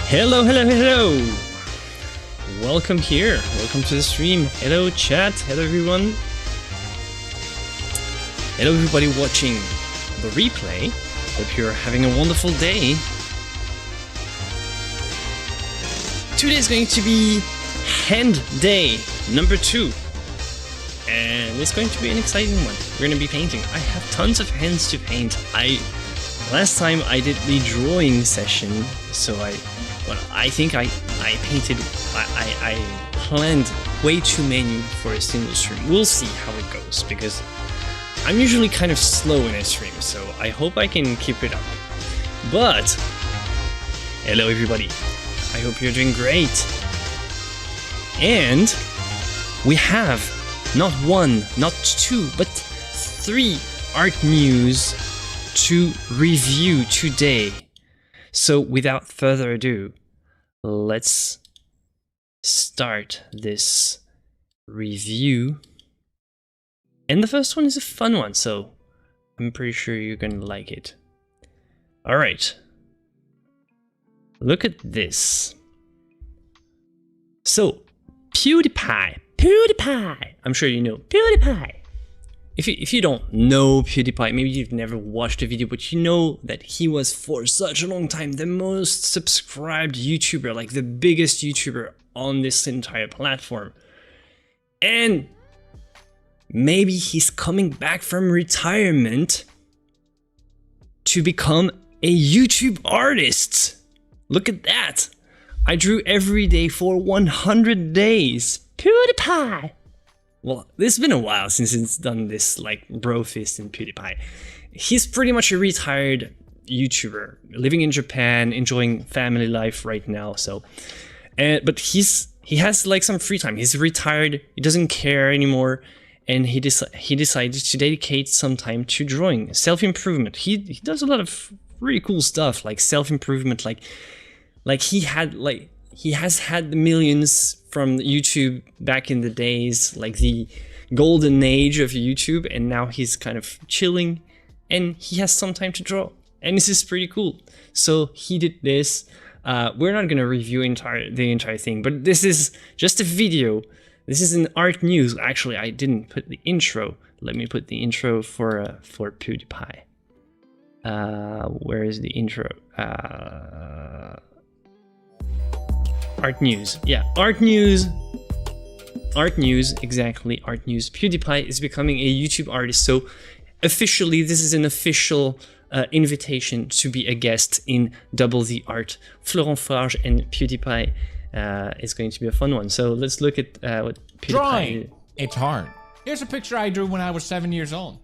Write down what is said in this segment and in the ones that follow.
Hello, hello, hello! Welcome here, welcome to the stream. Hello chat, hello everyone. Hello everybody watching the replay. Hope you're having a wonderful day. Today is going to be Hand Day number 2. And it's going to be an exciting one. We're going to be painting. I have tons of hands to paint. Last time I did the drawing session, so I think I painted, I planned way too many for a single stream. We'll see how it goes, because I'm usually kind of slow in a stream, so I hope I can keep it up. But, hello everybody, I hope you're doing great. And we have not one, not two, but 3 art news to review today. So without further ado, let's start this review. And the first one is a fun one, so I'm pretty sure you're gonna like it. Alright. Look at this. So, PewDiePie. I'm sure you know PewDiePie. If you don't know PewDiePie, maybe you've never watched a video, but you know that he was for such a long time the most subscribed YouTuber, like the biggest YouTuber on this entire platform. And maybe he's coming back from retirement to become a YouTube artist. Look at that. I drew every day for 100 days. PewDiePie. Well, it's been a while since it's done this, like, bro fist in PewDiePie. He's pretty much a retired YouTuber, living in Japan, enjoying family life right now, so... but he has, like, some free time. He's retired, he doesn't care anymore, and he decided to dedicate some time to drawing, self-improvement. He does a lot of really cool stuff, like self-improvement, like he has had the millions from YouTube back in the days, like the golden age of YouTube, and now he's kind of chilling and he has some time to draw. And this is pretty cool. So he did this. We're not gonna review the entire thing, but this is just a video. This is an art news. Actually, I didn't put the intro. Let me put the intro for PewDiePie. Where is the intro? Art news, yeah, art news, exactly, art news. PewDiePie is becoming a YouTube artist, so officially this is an official invitation to be a guest in Double the Art. Florent Farge and PewDiePie is going to be a fun one. So let's look at what PewDiePie Drawing. It's hard. Here's a picture I drew when I was 7 years old.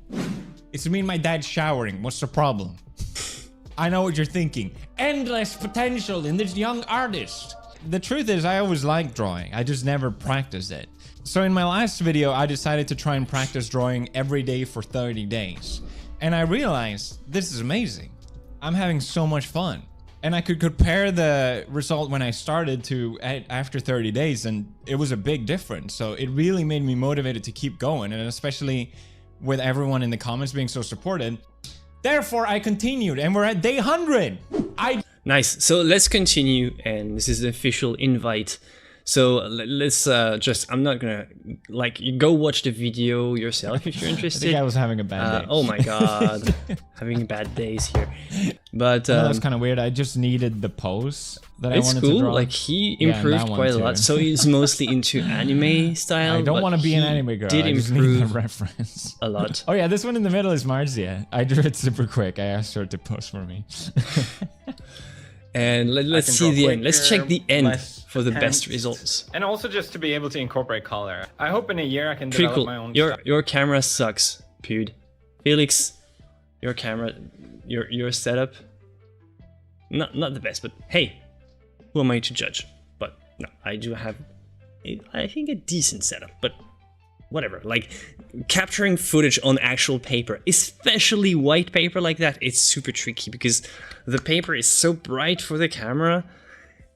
It's me and my dad showering. What's the problem? I know what you're thinking. Endless potential in this young artist. The truth is, I always liked drawing. I just never practiced it. So in my last video, I decided to try and practice drawing every day for 30 days. And I realized this is amazing. I'm having so much fun. And I could compare the result when I started to after 30 days, and it was a big difference. So it really made me motivated to keep going, and especially with everyone in the comments being so supportive. Therefore, I continued, and we're at day 100. Nice. So let's continue, and this is the official invite. So let's I'm not gonna, like, you go watch the video yourself if you're interested. I think I was having a bad day. Oh my god, having bad days here. But that was kind of weird. I just needed the pose that I wanted to draw. It's cool. Like, he improved quite a lot. So he's mostly into anime style. I don't want to be an anime girl. Did I just improve need a reference a lot. Oh yeah, this one in the middle is Marzia. I drew it super quick. I asked her to pose for me. And let's see the end. Let's check the end for the best results. And also just to be able to incorporate color. I hope in a year I can develop my own style. Your camera sucks, Pewd. Felix, your camera, your setup, not the best, but hey, who am I to judge? But no, I do have, I think, a decent setup, but whatever. Like, capturing footage on actual paper, especially white paper like that, it's super tricky because the paper is so bright for the camera,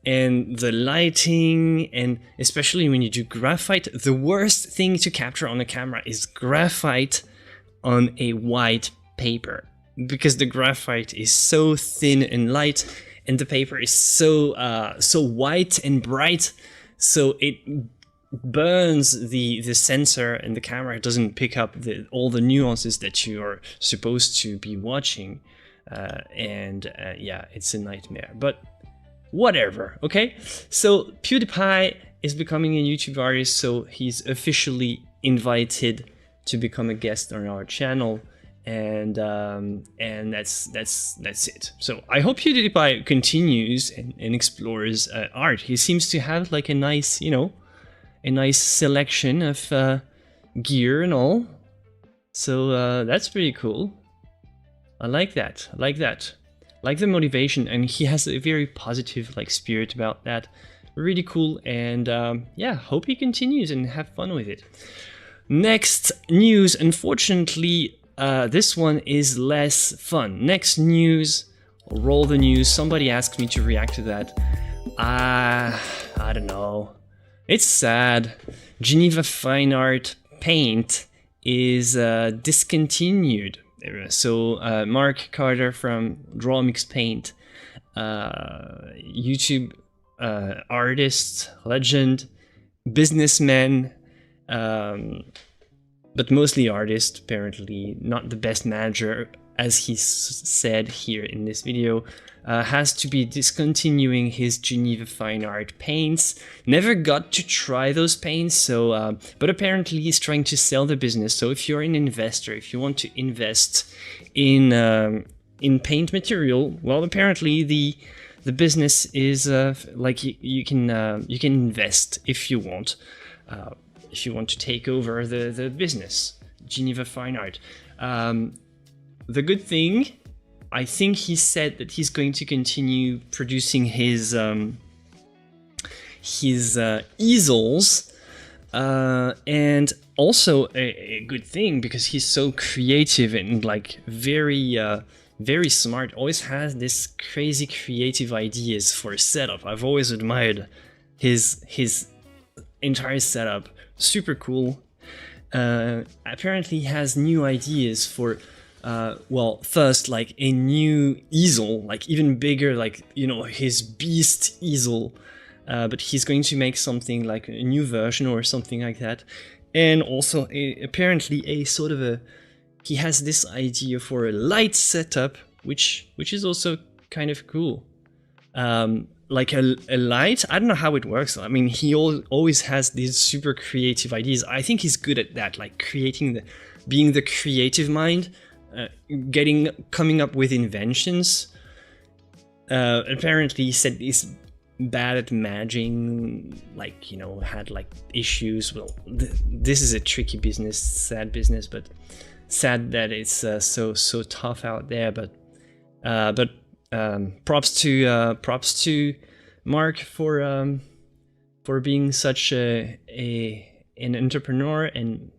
and the lighting, and especially when you do graphite, the worst thing to capture on a camera is graphite on a white paper, because the graphite is so thin and light, and the paper is so white and bright, so it burns the sensor, and the camera doesn't pick up all the nuances that you are supposed to be watching, yeah, it's a nightmare, but whatever. Okay, so PewDiePie is becoming a YouTube artist, so he's officially invited to become a guest on our channel, and that's it. So I hope PewDiePie continues and explores art. He seems to have like a nice, you know, a nice selection of gear and all, so that's pretty cool. I like that. I like that. Like the motivation, and he has a very positive like spirit about that. Really cool, and yeah, hope he continues and have fun with it. Next news, unfortunately, this one is less fun. Next news, I'll roll the news. Somebody asked me to react to that. I don't know. It's sad. Geneva Fine Art Paint is discontinued. So Mark Carter from Draw Mix Paint, YouTube artist, legend, businessman, but mostly artist, apparently not the best manager, as he said here in this video, has to be discontinuing his Geneva Fine Art paints. Never got to try those paints, so but apparently he's trying to sell the business. So if you're an investor, if you want to invest in paint material, well, apparently the business is like you can invest if you want to take over the business, Geneva Fine Art. The good thing, I think he said that he's going to continue producing his easels, and also a good thing, because he's so creative and like very smart, always has this crazy creative ideas for a setup. I've always admired his entire setup, super cool. Apparently he has new ideas for well, first, like a new easel, like even bigger, like, you know, his beast easel, but he's going to make something like a new version or something like that. And also apparently a sort of he has this idea for a light setup, which is also kind of cool. Like a light, I don't know how it works. I mean, he always has these super creative ideas. I think he's good at that, like being the creative mind. Coming up with inventions. Apparently he said he's bad at managing, like, you know, had like issues. Well, this is a tricky business, sad business, but sad that it's so tough out there. But props to Mark for being such an entrepreneur and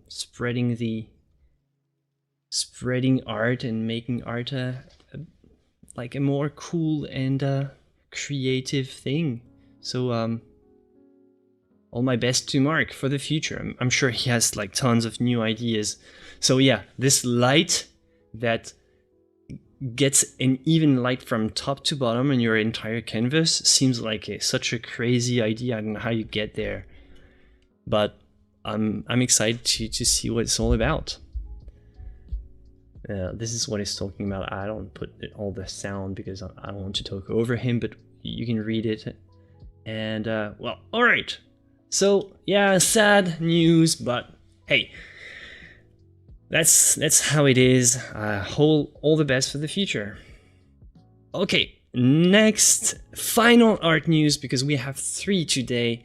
spreading art and making art like a more cool and creative thing. So all my best to Mark for the future. I'm sure he has like tons of new ideas. So yeah, this light that gets an even light from top to bottom on your entire canvas seems like such a crazy idea. I don't know how you get there, but I'm excited to see what it's all about. This is what he's talking about. I don't put all the sound because I don't want to talk over him, but you can read it. And well, all right. So yeah, sad news, but hey, that's how it is. All the best for the future. Okay, next, final art news, because we have 3 today,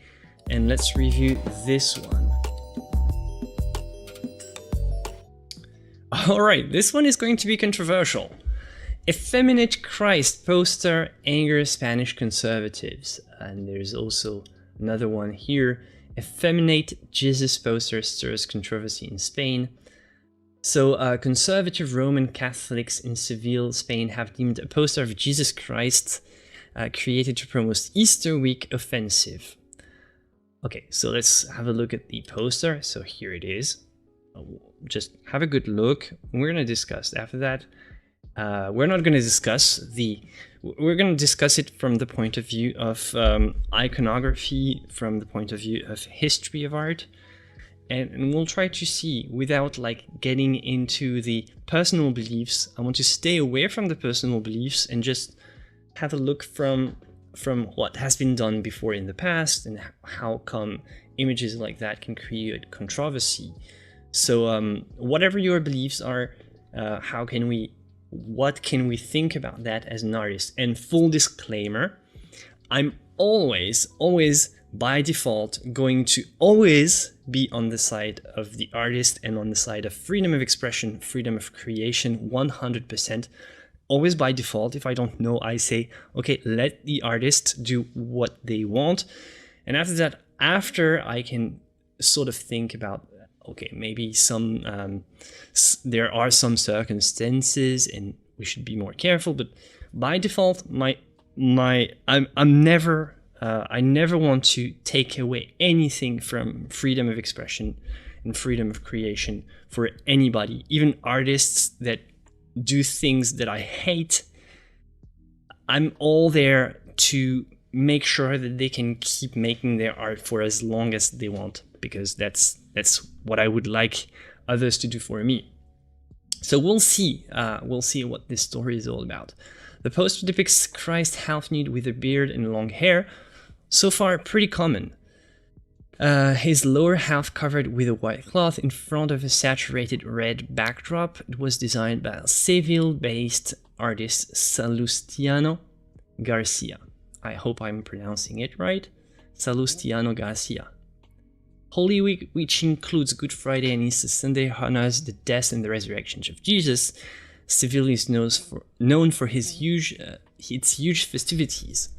and let's review this one. Alright, this one is going to be controversial. Effeminate Christ poster angers Spanish conservatives. And there's also another one here. Effeminate Jesus poster stirs controversy in Spain. So conservative Roman Catholics in Seville, Spain have deemed a poster of Jesus Christ created to promote Easter week offensive. Okay, so let's have a look at the poster. So here it is. Just have a good look. We're gonna discuss after that. we're not going to discuss we're going to discuss it from the point of view of iconography, from the point of view of history of art. And we'll try to see, without like getting into the personal beliefs, I want to stay away from the personal beliefs and just have a look from what has been done before in the past and how come images like that can create controversy. So whatever your beliefs are, what can we think about that as an artist? And full disclaimer, I'm always by default going to always be on the side of the artist and on the side of freedom of expression, freedom of creation, 100%. Always by default. If I don't know, I say, okay, let the artist do what they want. And after that, after I can sort of think about, okay, maybe there are some circumstances and we should be more careful, but by default, I never want to take away anything from freedom of expression and freedom of creation for anybody, even artists that do things that I hate. I'm all there to make sure that they can keep making their art for as long as they want, because that's what I would like others to do for me. So we'll see what this story is all about. The poster depicts Christ half nude with a beard and long hair. So far, pretty common. His lower half covered with a white cloth in front of a saturated red backdrop. It was designed by Seville-based artist Salustiano Garcia. I hope I'm pronouncing it right. Salustiano Garcia. Holy Week, which includes Good Friday and Easter Sunday, honors the death and the resurrection of Jesus. Seville is known for its huge festivities.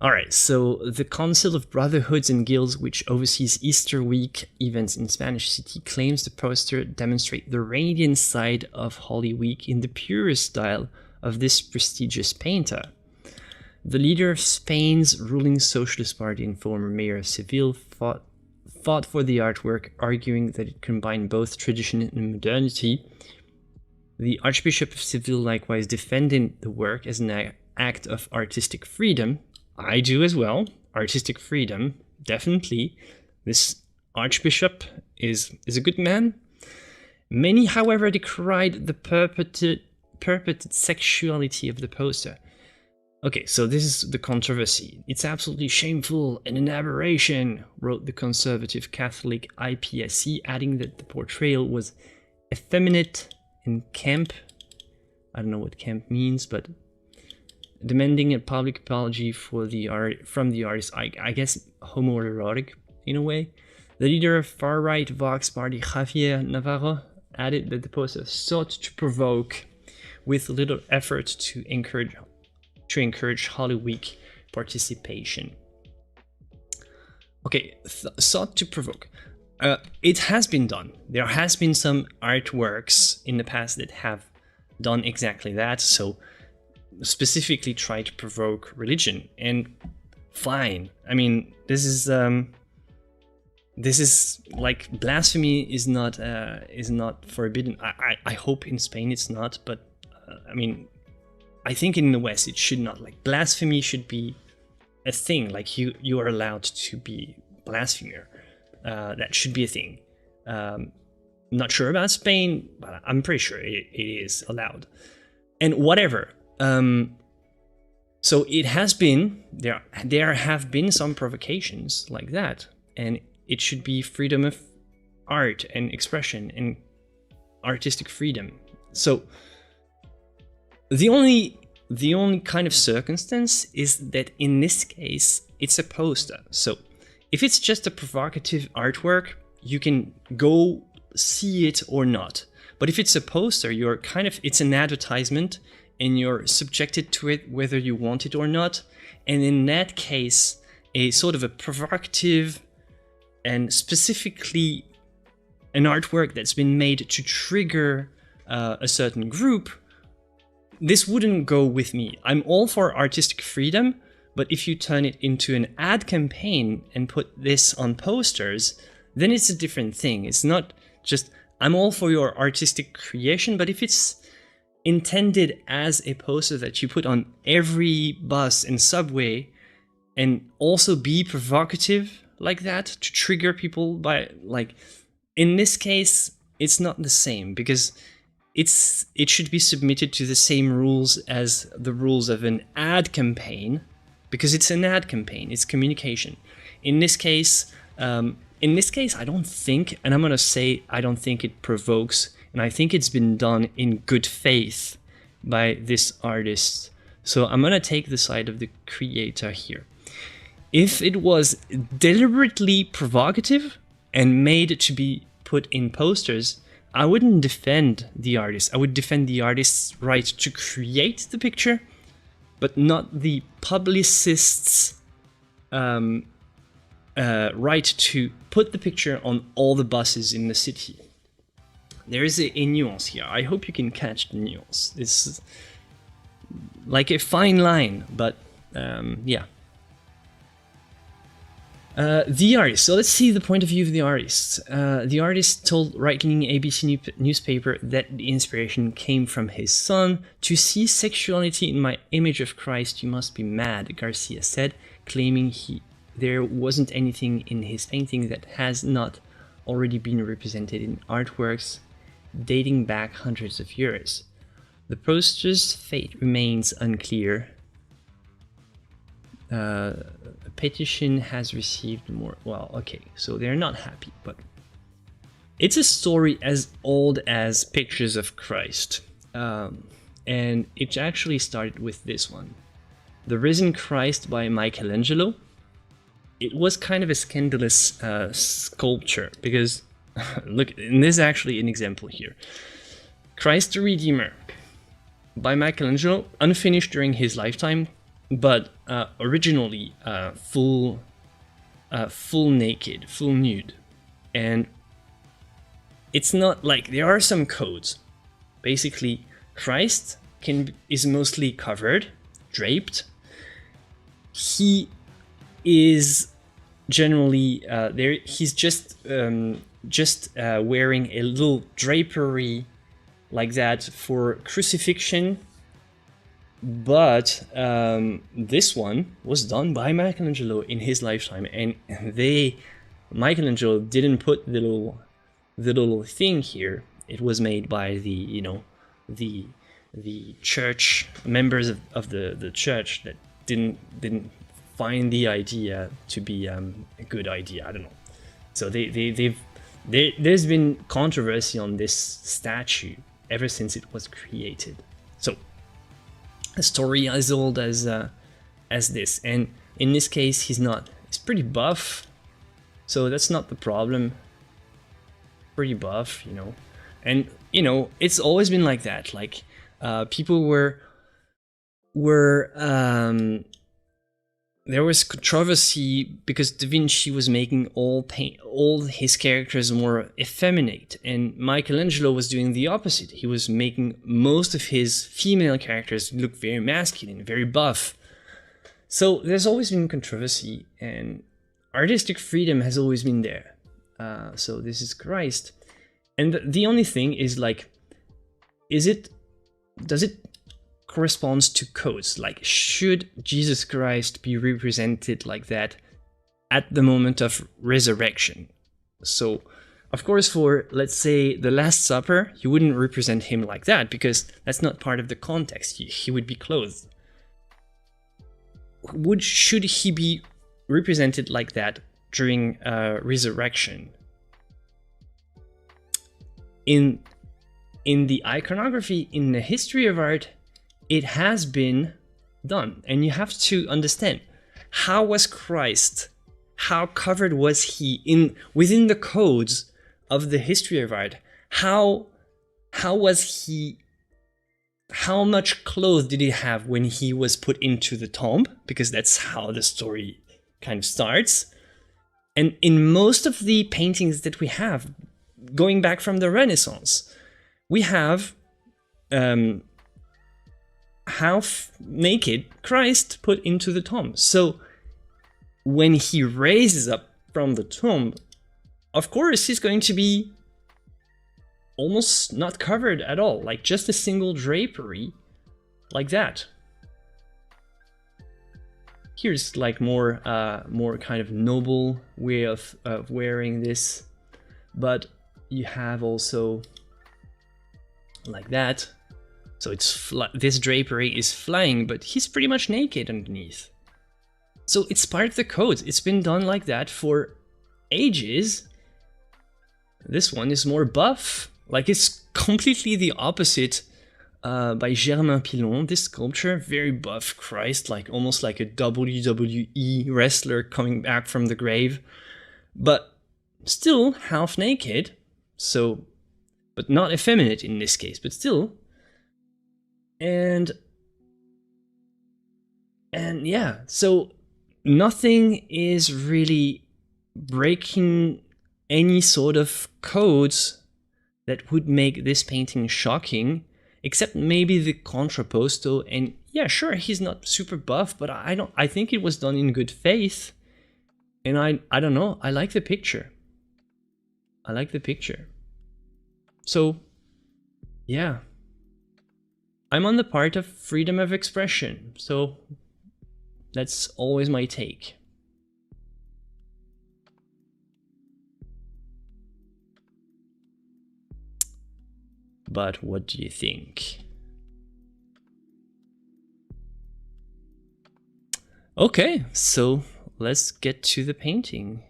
Alright, so the Council of Brotherhoods and Guilds, which oversees Easter week events in Spanish City, claims the poster demonstrates the radiant side of Holy Week in the purest style of this prestigious painter. The leader of Spain's ruling Socialist Party and former mayor of Seville fought for the artwork, arguing that it combined both tradition and modernity. The Archbishop of Seville likewise defended the work as an act of artistic freedom. I do as well. Artistic freedom, definitely. This archbishop is a good man. Many, however, decried the purported sexuality of the poster. Okay, so this is the controversy. It's absolutely shameful and an aberration, wrote the conservative Catholic IPSC, adding that the portrayal was effeminate and camp. I don't know what camp means, but demanding a public apology from the artist, I guess homoerotic in a way. The leader of far-right Vox Party, Javier Navarro, added that the poster sought to provoke with little effort to encourage Holy Week participation. Okay, sought to provoke. It has been done. There has been some artworks in the past that have done exactly that, so specifically try to provoke religion, and fine. I mean, this is like blasphemy is not forbidden. I hope in Spain it's not, but I mean, I think in the West it should not. Like, blasphemy should be a thing. Like, you are allowed to be blasphemer. That should be a thing. Not sure about Spain, but I'm pretty sure it is allowed. And whatever. So it has been, there have been some provocations like that, and it should be freedom of art and expression and artistic freedom. So the only kind of circumstance is that in this case, it's a poster. So if it's just a provocative artwork, you can go see it or not. But if it's a poster, it's an advertisement, and you're subjected to it whether you want it or not. And in that case, a sort of a provocative and specifically an artwork that's been made to trigger a certain group, this wouldn't go with me. I'm all for artistic freedom, but if you turn it into an ad campaign and put this on posters, then it's a different thing. It's not just, I'm all for your artistic creation, but if it's intended as a poster that you put on every bus and subway, and also be provocative like that to trigger people by, like, in this case, it's not the same, because it should be submitted to the same rules as the rules of an ad campaign, because it's an ad campaign, it's communication. In this case, I don't think, and I'm gonna say I don't think it provokes, and I think it's been done in good faith by this artist. So I'm gonna take the side of the creator here. If it was deliberately provocative and made to be put in posters, I wouldn't defend the artist. I would defend the artist's right to create the picture, but not the publicist's right to put the picture on all the buses in the city. There is a nuance here. I hope you can catch the nuance. It's like a fine line, but yeah. The artist. So let's see the point of view of the artist. The artist told right-wing ABC newspaper that the inspiration came from his son. To see sexuality in my image of Christ, you must be mad, Garcia said, claiming there wasn't anything in his painting that has not already been represented in artworks dating back hundreds of years. The poster's fate remains unclear. A petition has received more. Well, okay, so they're not happy, but it's a story as old as pictures of Christ, and it actually started with this one, The Risen Christ by Michelangelo. It was kind of a scandalous sculpture because look, and this is actually an example here. Christ the Redeemer by Michelangelo, unfinished during his lifetime, but originally full naked, full nude. And it's not like, there are some codes. Basically, Christ is mostly covered, draped. He is generally there. He's just wearing a little drapery like that for crucifixion. But this one was done by Michelangelo in his lifetime, and Michelangelo didn't put the little thing here. It was made by the church members of the church that didn't find the idea to be a good idea. I don't know. So there's been controversy on this statue ever since it was created. So a story as old as this, and in this case he's pretty buff, so that's not the problem. Pretty buff, and it's always been like that. Like people were there was controversy because Da Vinci was making all his characters more effeminate, and Michelangelo was doing the opposite. He was making most of his female characters look very masculine, very buff. So there's always been controversy, and artistic freedom has always been there. So this is Christ, and the only thing is, like, does it corresponds to codes? Like, should Jesus Christ be represented like that at the moment of resurrection? So of course, for, let's say, the Last Supper, you wouldn't represent him like that because that's not part of the context. He would be clothed. Should he be represented like that during resurrection? In the iconography, in the history of art, it has been done, and you have to understand, how was Christ, how covered was he within the codes of the history of art? How was he, how much clothes did he have when he was put into the tomb? Because that's how the story kind of starts. And in most of the paintings that we have, going back from the Renaissance, we have half naked Christ put into the tomb. So when he raises up from the tomb, of course he's going to be almost not covered at all, like just a single drapery, like that. Here's like more kind of noble way of wearing this, but you have also like that. So it's this drapery is flying, but he's pretty much naked underneath. So it's part of the code. It's been done like that for ages. This one is more buff. Like it's completely the opposite by Germain Pilon. This sculpture, very buff Christ, like almost like a WWE wrestler coming back from the grave, but still half naked. So, but not effeminate in this case, but still. And yeah, so nothing is really breaking any sort of codes that would make this painting shocking, except maybe the contrapposto. And yeah, sure, he's not super buff, but I think it was done in good faith. And I don't know, I like the picture. I like the picture. So yeah, I'm on the part of freedom of expression, so that's always my take. But what do you think? Okay, so let's get to the painting.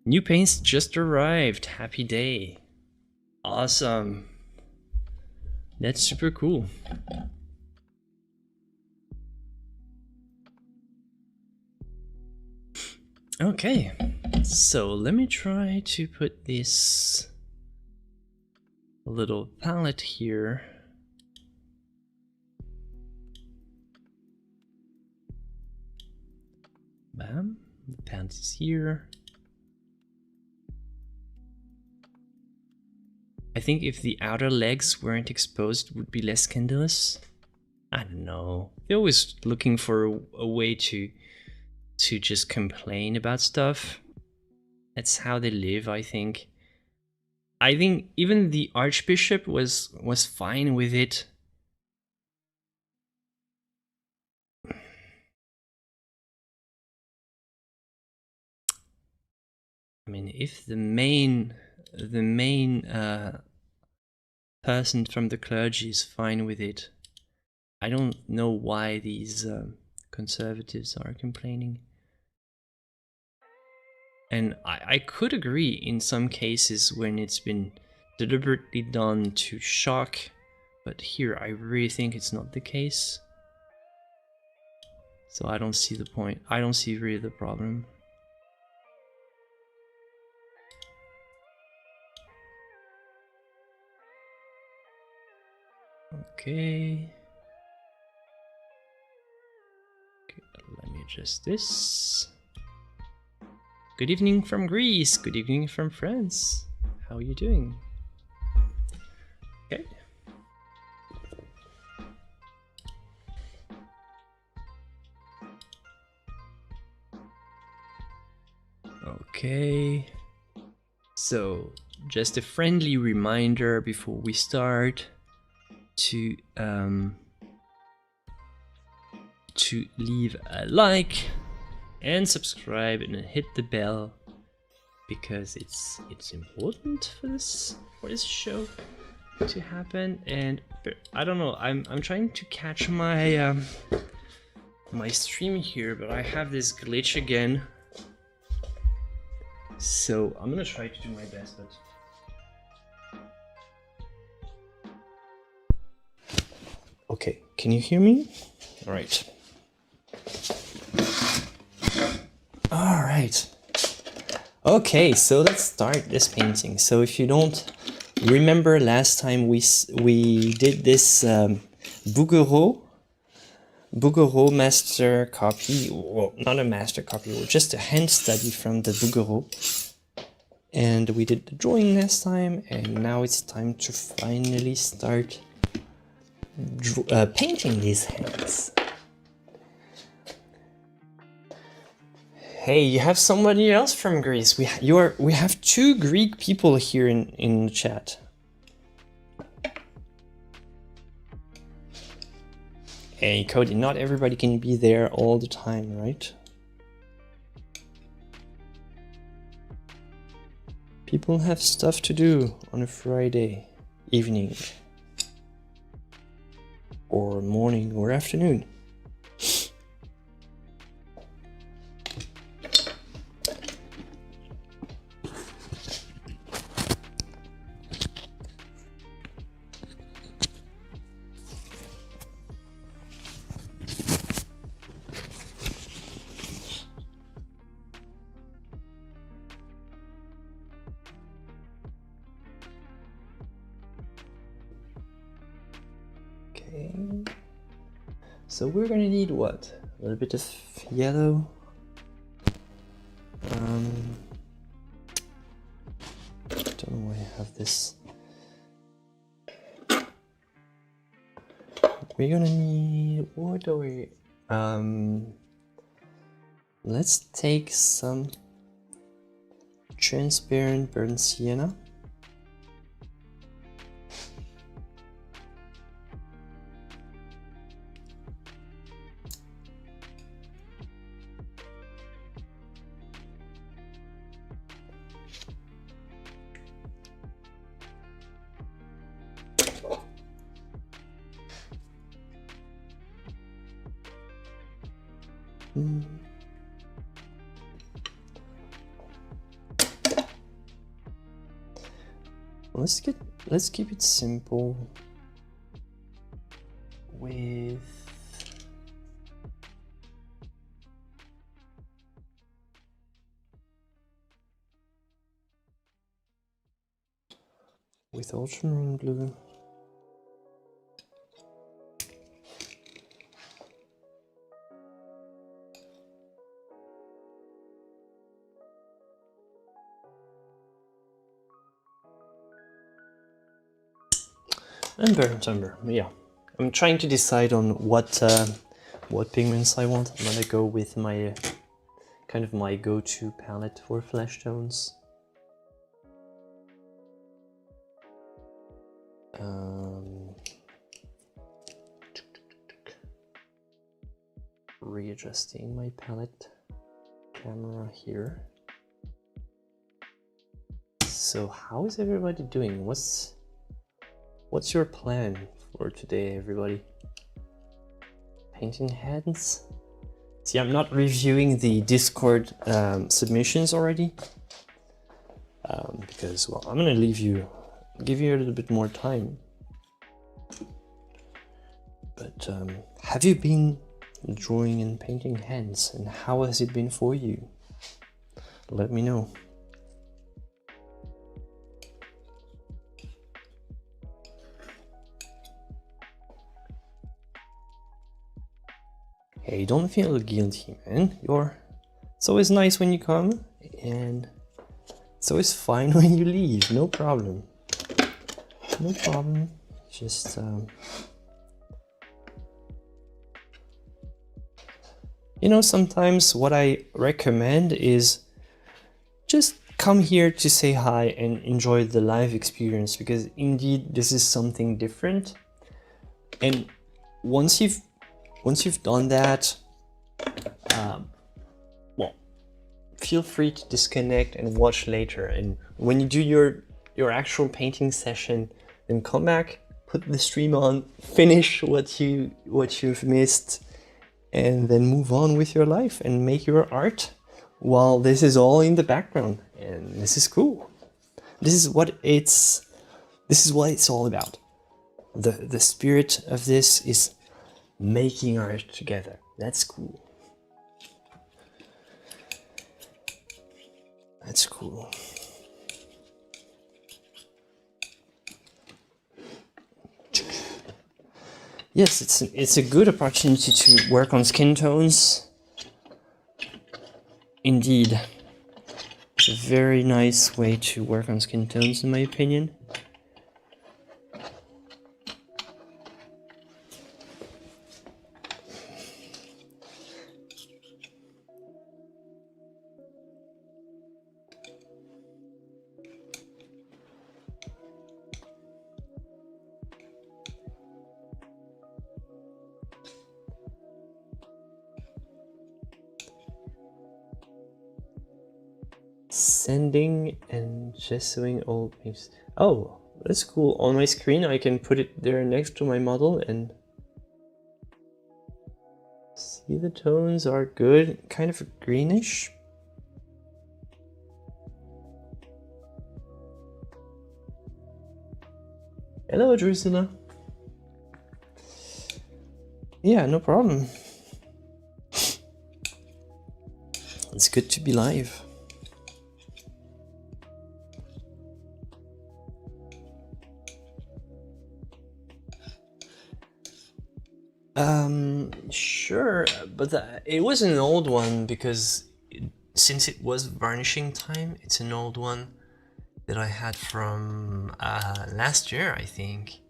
New paints just arrived. Happy day. Awesome. That's super cool. Okay, so let me try to put this little palette here. Bam, the palette is here. I think if the outer legs weren't exposed, it would be less scandalous. I don't know. They're always looking for a way to just complain about stuff. That's how they live, I think. I think even the Archbishop was fine with it. I mean, if the main person from the clergy is fine with it, I don't know why these conservatives are complaining. And I could agree in some cases when it's been deliberately done to shock, but here I really think it's not the case. So I don't see the point. I don't see really the problem. Okay. Let me adjust this. Good evening from Greece. Good evening from France. How are you doing? Okay. Okay. So, just a friendly reminder before we start to leave a like and subscribe and hit the bell, because it's important for this show to happen. And I don't know, I'm trying to catch my my stream here, but I have this glitch again, so I'm gonna try to do my best. But okay, can you hear me? All right. All right. Okay, so let's start this painting. So if you don't remember, last time we did this Bouguereau master copy. Well, not a master copy, or just a hand study from the Bouguereau. And we did the drawing last time, and now it's time to finally start painting these hands. Hey, you have somebody else from Greece. We have 2 Greek people here in the chat. Hey, Cody, not everybody can be there all the time, right? People have stuff to do on a Friday evening, or morning, or afternoon. So we're gonna need what? A little bit of yellow. Don't know why I have this. We're gonna need, what are we? Let's take some transparent burnt sienna. Let's keep it simple with ultramarine blue. And burnt umber, yeah. I'm trying to decide on what pigments I want. I'm gonna go with my kind of my go-to palette for flesh tones. Readjusting my palette camera here. So how is everybody doing? What's your plan for today, everybody? Painting hands? See, I'm not reviewing the Discord submissions already because, well, I'm gonna give you a little bit more time. But have you been drawing and painting hands, and how has it been for you? Let me know. Hey, don't feel guilty, man. It's always nice when you come, and it's always fine when you leave. No problem. No problem. Just you know, sometimes what I recommend is just come here to say hi and enjoy the live experience, because indeed this is something different. And once you've done that, well, feel free to disconnect and watch later. And when you do your actual painting session, then come back, put the stream on, finish what you've missed, and then move on with your life and make your art while this is all in the background. And this is cool. This is what it's all about. The spirit of this is making art together. That's cool. That's cool. Yes, it's a good opportunity to work on skin tones. Indeed. It's a very nice way to work on skin tones, in my opinion. Sanding and gessoing old paints. Oh, that's cool. On my screen I can put it there next to my model and see the tones are good, kind of greenish. Hello, Drusilla. Yeah, no problem. It's good to be live. Sure, but it was an old one because since it was varnishing time, it's an old one that I had from last year, I think.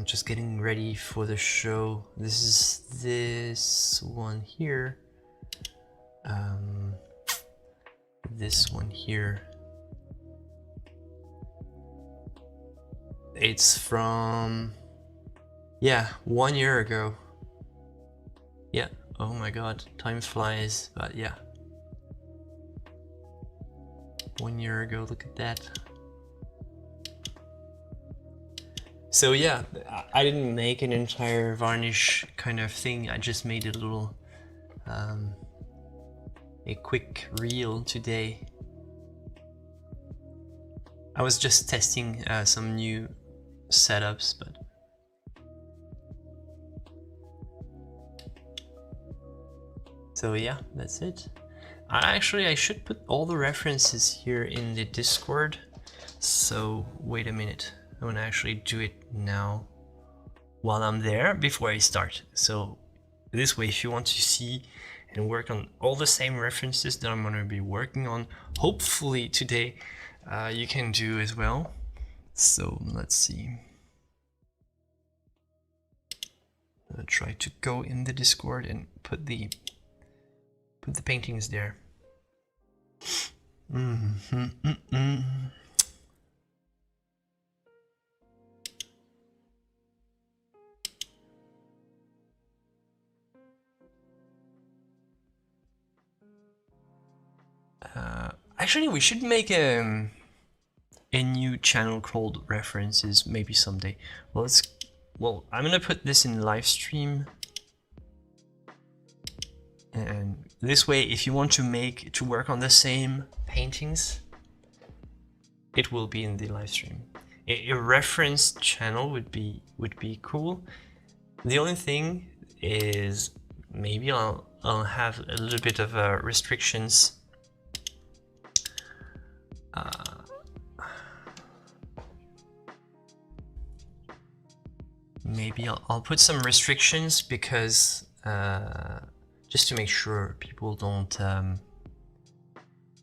Just getting ready for the show. This is this one here. This one here. It's from, yeah, 1 year ago. Yeah, oh my god, time flies, but yeah. 1 year ago, look at that. So yeah, I didn't make an entire varnish kind of thing, I just made a little, a quick reel today. I was just testing some new setups, but so yeah, that's it. Actually, I should put all the references here in the Discord. So wait a minute, I want to actually do it now while I'm there before I start. So this way, if you want to see and work on all the same references that I'm going to be working on, hopefully today, you can do as well. So let's see. I'll try to go in the Discord and put the paintings there. Actually, we should make a new channel called References maybe someday. Well, I'm gonna put this in live stream, and this way, if you want to work on the same paintings, it will be in the live stream. A reference channel would be cool. The only thing is maybe I'll have a little bit of restrictions. Maybe I'll put some restrictions because just to make sure people don't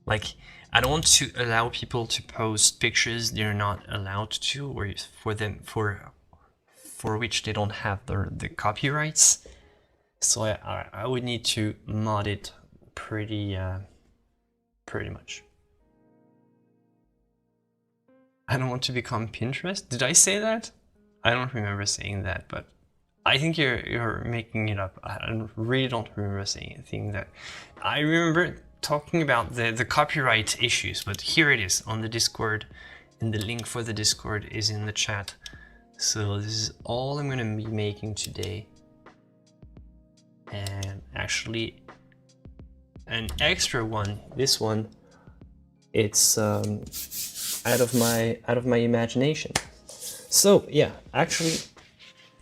like, I don't want to allow people to post pictures they're not allowed to, or for which they don't have the copyrights. So I would need to mod it pretty much. I don't want to become Pinterest. Did I say that? I don't remember saying that, but I think you're making it up. I really don't remember saying that. I remember talking about the copyright issues, but here it is on the Discord, and the link for the Discord is in the chat. So this is all I'm gonna be making today. And actually an extra one, this one, it's out of my imagination. So yeah, actually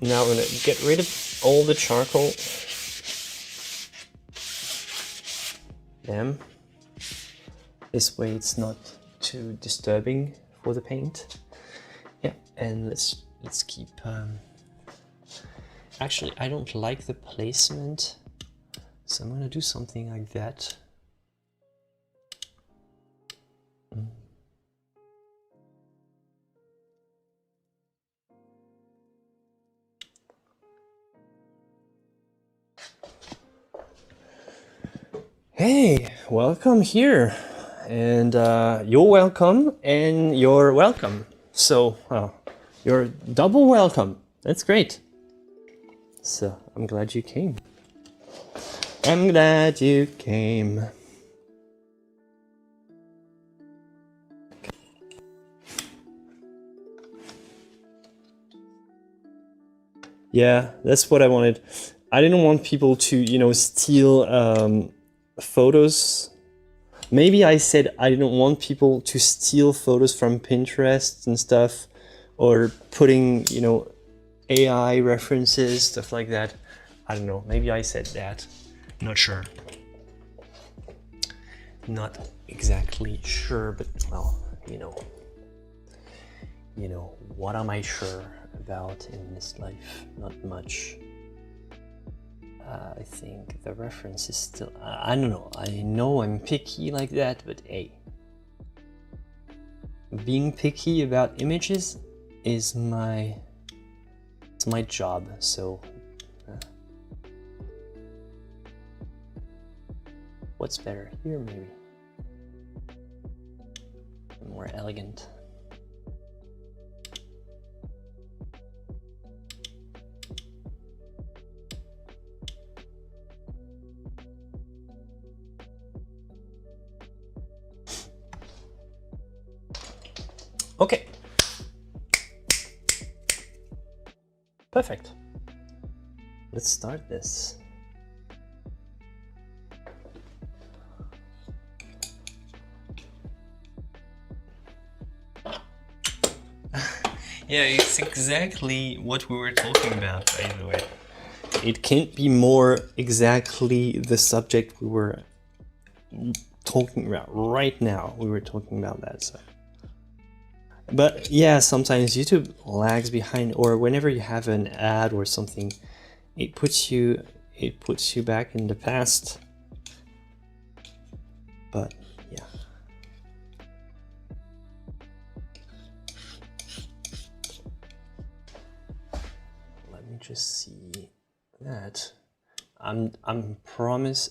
now I'm gonna get rid of all the charcoal. Damn. This way it's not too disturbing for the paint. Yeah, and let's keep actually, I don't like the placement, so I'm gonna do something like that. Hey, welcome here, and you're welcome, and you're welcome. So, you're double welcome. That's great. So, I'm glad you came. I'm glad you came. Yeah, that's what I wanted. I didn't want people to, you know, steal photos. Maybe I said I didn't want people to steal photos from Pinterest and stuff, or putting, you know, AI references, stuff like that. I don't know, maybe I said that. Not sure. Not exactly sure, but well, you know, what am I sure about in this life? Not much. I think the reference is still, I don't know, I know I'm picky like that, but hey, being picky about images is my job, so what's better here, maybe? More elegant. Okay. Perfect. Let's start this. Yeah, it's exactly what we were talking about, by the way. It can't be more exactly the subject we were talking about right now. We were talking about that, so. But yeah, sometimes YouTube lags behind, or whenever you have an ad or something, it puts you back in the past. But yeah. Let me just see that. I promise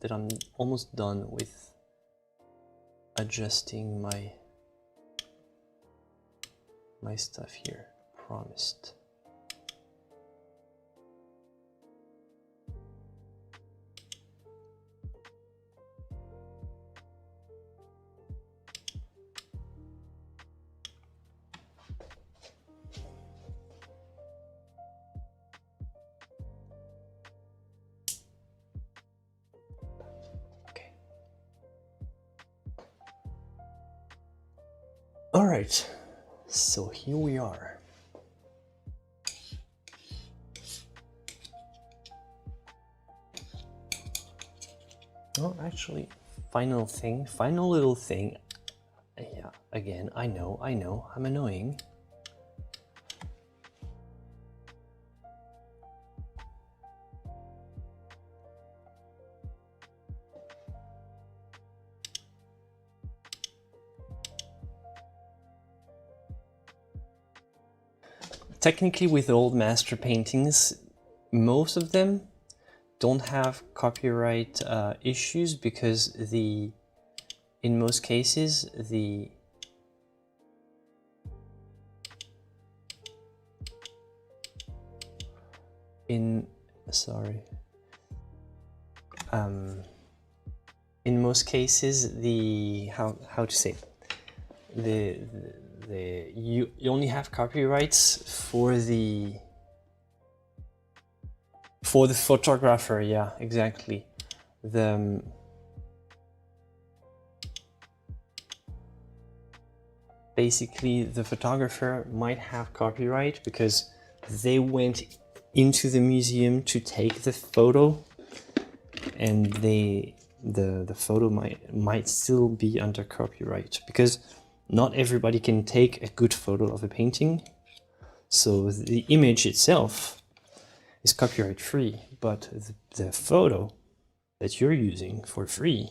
that I'm almost done with adjusting my stuff here. Promised. Okay. All right. So here we are. Oh, actually, final little thing. Yeah, again, I know, I'm annoying. Technically, with old master paintings, most of them don't have copyright issues, because in most cases in most cases how to say you only have copyrights for the photographer. Yeah, exactly. Basically the photographer might have copyright because they went into the museum to take the photo, and the photo might still be under copyright, because not everybody can take a good photo of a painting. So the image itself is copyright free, but the photo that you're using for free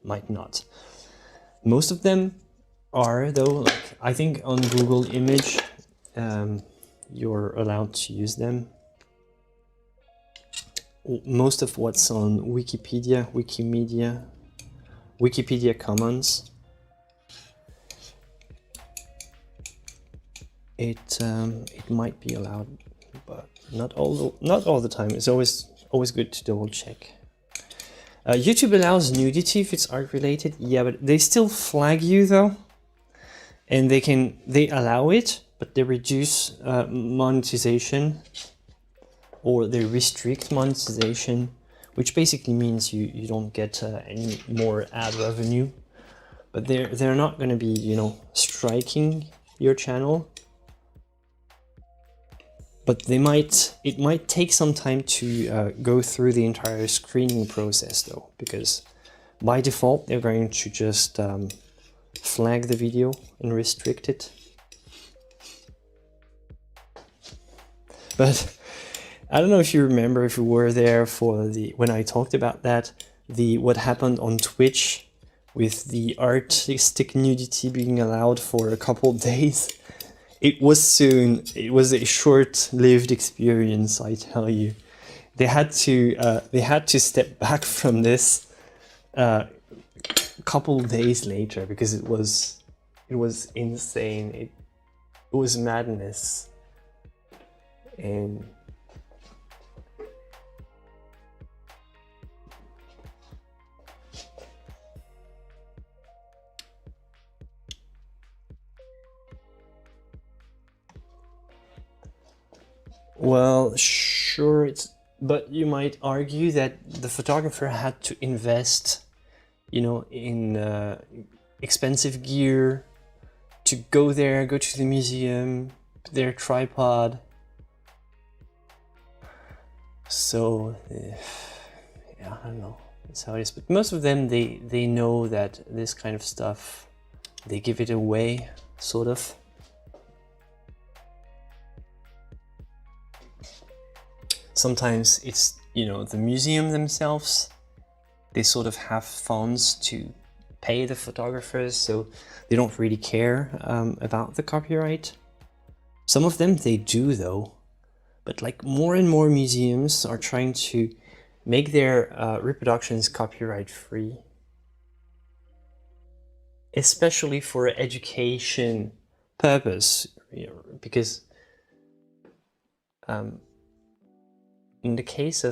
might not. Most of them are, though. Like, I think on Google Image you're allowed to use them. Most of what's on Wikipedia Commons, it might be allowed, but not all the time. It's always good to double check. YouTube allows nudity if it's art related, yeah, but they still flag you though, and they allow it, but they reduce monetization, or they restrict monetization, which basically means you don't get any more ad revenue. But they're not going to be, you know, striking your channel. But it might take some time to go through the entire screening process though, because by default they're going to just flag the video and restrict it. But I don't know if you remember, if you were there for when I talked about that, what happened on Twitch with the artistic nudity being allowed for a couple of days. It was a short-lived experience, I tell you. They had to step back from this a couple of days later because it was insane. It was madness. And well, sure, but you might argue that the photographer had to invest, you know, in expensive gear to go there, go to the museum, their tripod. So, yeah, I don't know. That's how it is. But most of them, they know that this kind of stuff, they give it away, sort of. Sometimes it's, you know, the museum themselves, they sort of have funds to pay the photographers, so they don't really care about the copyright. Some of them they do though, but like more and more museums are trying to make their reproductions copyright free, especially for education purpose, you know, because in the case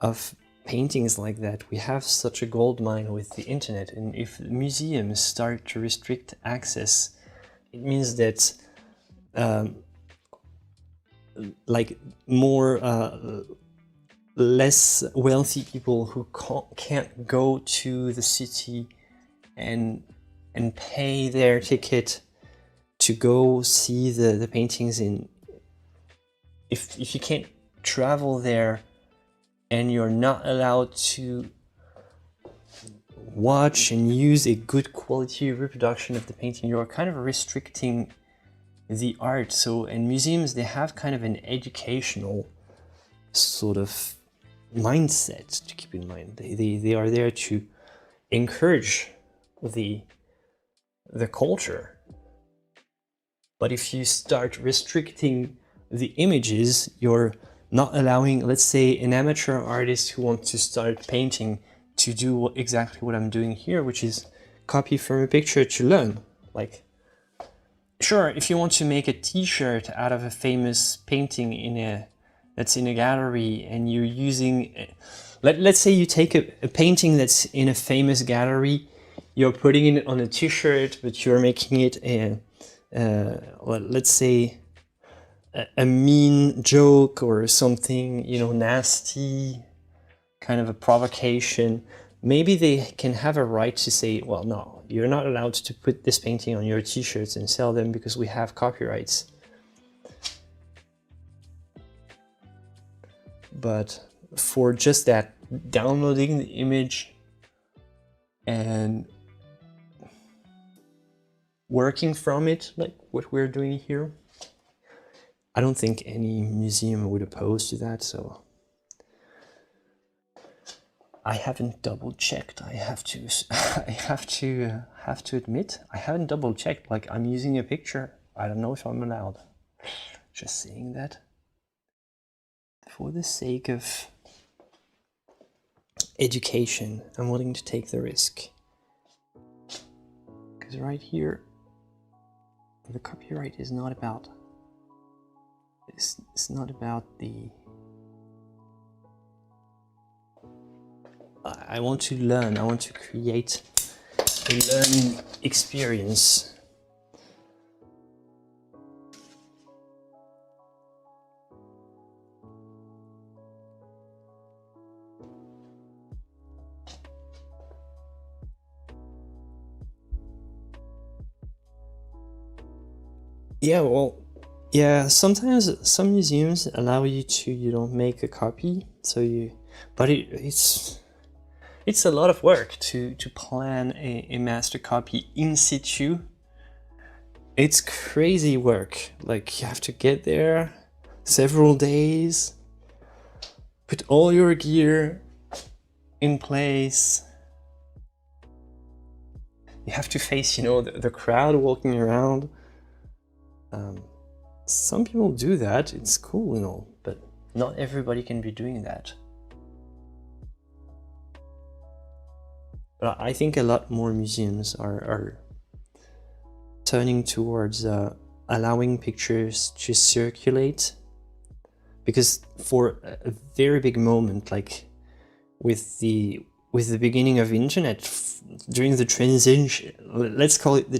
of paintings like that, we have such a gold mine with the internet, and if museums start to restrict access, it means that like more less wealthy people who can't go to the city and pay their ticket to go see the paintings in. If you can't travel there and you're not allowed to watch and use a good quality reproduction of the painting, you're kind of restricting the art. So, and museums, they have kind of an educational sort of mindset to keep in mind. They are there to encourage the culture. But if you start restricting the images, you're not allowing, let's say, an amateur artist who wants to start painting to do exactly what I'm doing here, which is copy from a picture to learn. Like, sure, if you want to make a t-shirt out of a famous painting that's in a gallery, and you're using, let's say you take a painting that's in a famous gallery, you're putting it on a t-shirt, but you're making it let's say a mean joke or something, you know, nasty, kind of a provocation. Maybe they can have a right to say, well, no, you're not allowed to put this painting on your t-shirts and sell them because we have copyrights. But for just that, downloading the image and working from it, like what we're doing here, I don't think any museum would oppose to that. So I haven't double checked. I have to admit, I haven't double checked. Like, I'm using a picture. I don't know if I'm allowed. Just saying that for the sake of education, I'm willing to take the risk. Because right here, the copyright is not about. It's not about the. I want to learn. I want to create a learning experience. Yeah, well, yeah, sometimes some museums allow you to, you know, make a copy, so you, but it's a lot of work to plan a master copy in situ. It's crazy work. Like, you have to get there several days, put all your gear in place. You have to face, you know, the crowd walking around. Some people do that, it's cool and all, but not everybody can be doing that. But I think a lot more museums are turning towards allowing pictures to circulate, because for a very big moment, like with the beginning of internet, during the transition, let's call it the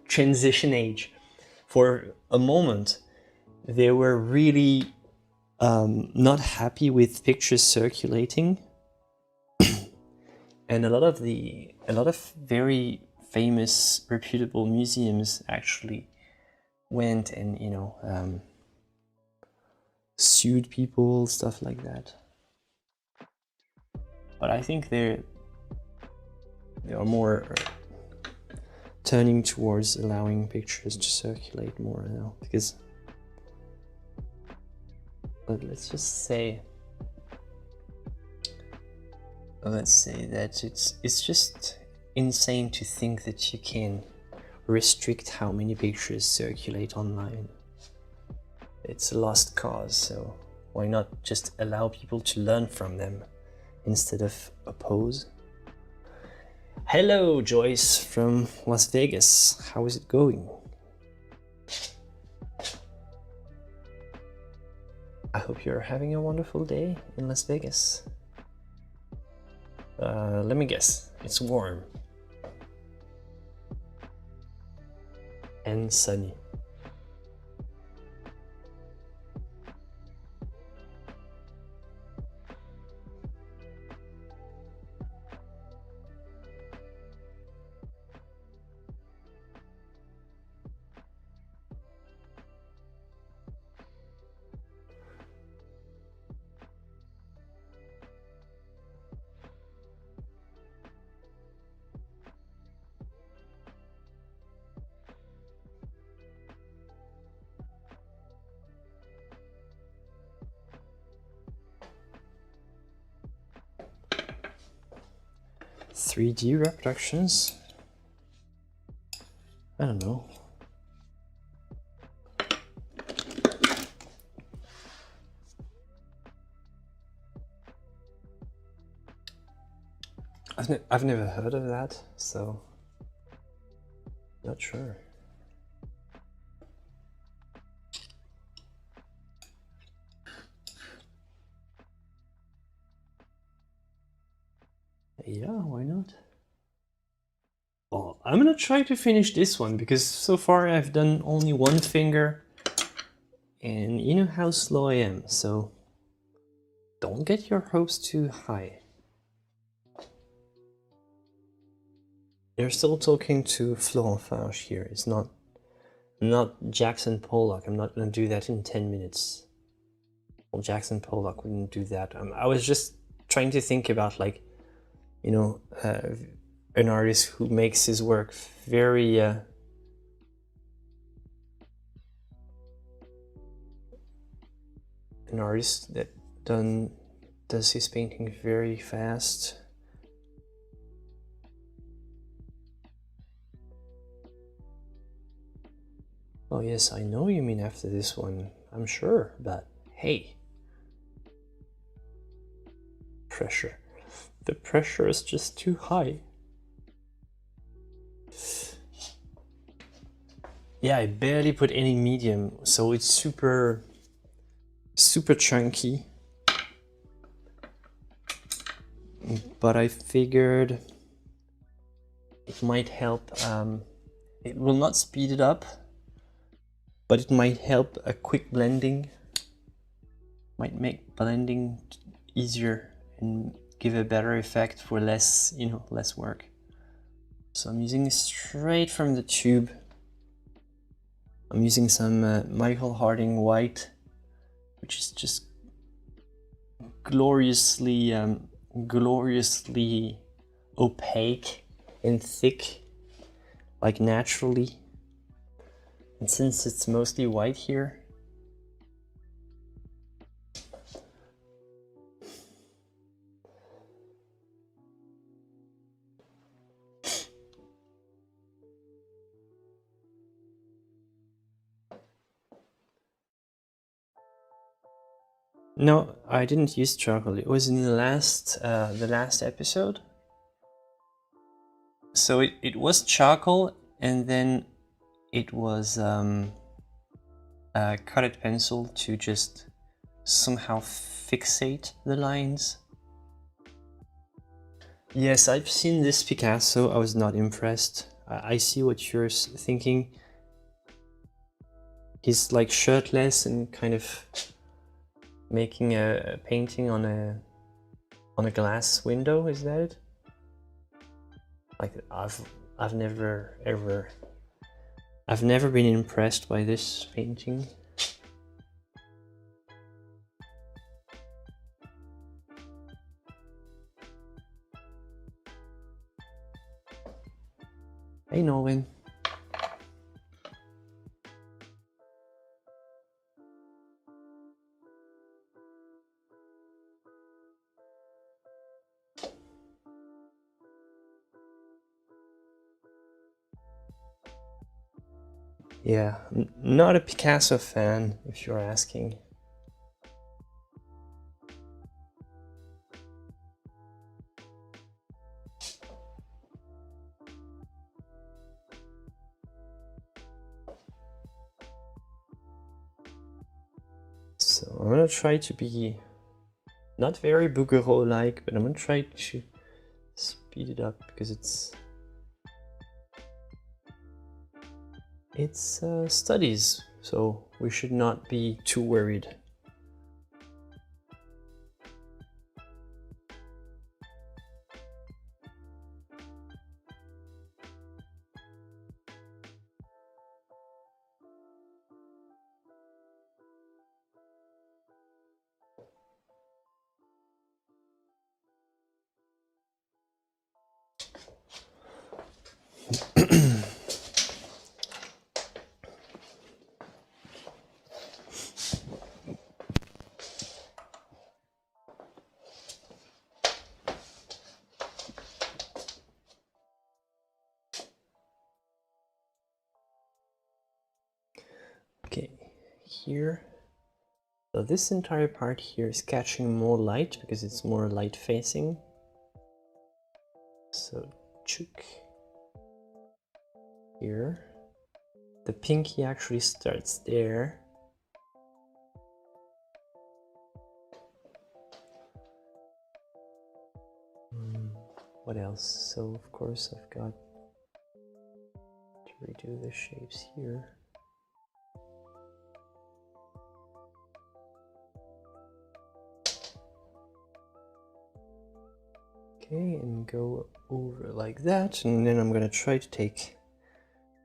transition age, for a moment they were really not happy with pictures circulating. And a lot of very famous, reputable museums actually went and, you know, sued people, stuff like that. But I think they are more turning towards allowing pictures to circulate more now, because, but let's say that it's just insane to think that you can restrict how many pictures circulate online. It's a lost cause, so why not just allow people to learn from them instead of oppose? Hello, Joyce from Las Vegas. How is it going? I hope you're having a wonderful day in Las Vegas. Let me guess, it's warm and sunny. .3D reproductions? I don't know. I've never heard of that, so not sure. Yeah, why not? Well, I'm gonna try to finish this one, because so far I've done only one finger, and you know how slow I am, so don't get your hopes too high. You're still talking to Florent here. It's not Jackson Pollock. I'm not gonna do that in 10 minutes. Well, Jackson Pollock wouldn't do that. I was just trying to think about, like, you know, an artist who makes his work very an artist that does his painting very fast. Oh yes, I know you mean after this one, I'm sure, but hey. Pressure. The pressure is just too high. Yeah, I barely put any medium, so it's super chunky. But I figured it might help. It will not speed it up, but it might help a quick blending. Might make blending easier and give a better effect for less, you know, less work. So I'm using it straight from the tube. I'm using some Michael Harding white, which is just gloriously opaque and thick, like naturally. And since it's mostly white here, no, I didn't use charcoal. It was in the last episode. So it was charcoal, and then it was colored pencil to just somehow fixate the lines. Yes, I've seen this Picasso. I was not impressed. I see what you're thinking. He's like shirtless and kind of making a painting on a glass window. Is that it? Like I've never been impressed by this painting. Hey Nolan. Yeah, not a Picasso fan, if you're asking. So I'm gonna try to be not very Bouguereau-like, but I'm gonna try to speed it up because it's studies, so we should not be too worried. Okay, here, so this entire part here is catching more light because it's more light facing. So chook here. The pinky actually starts there. What else? So of course I've got to redo the shapes here. Okay, and go over like that, and then I'm gonna try to take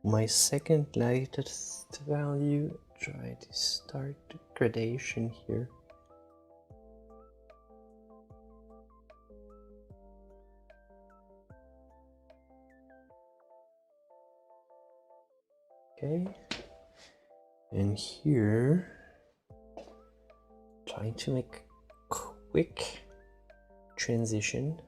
my second lightest value, try to start the gradation here. Okay, and here, trying to make quick transition.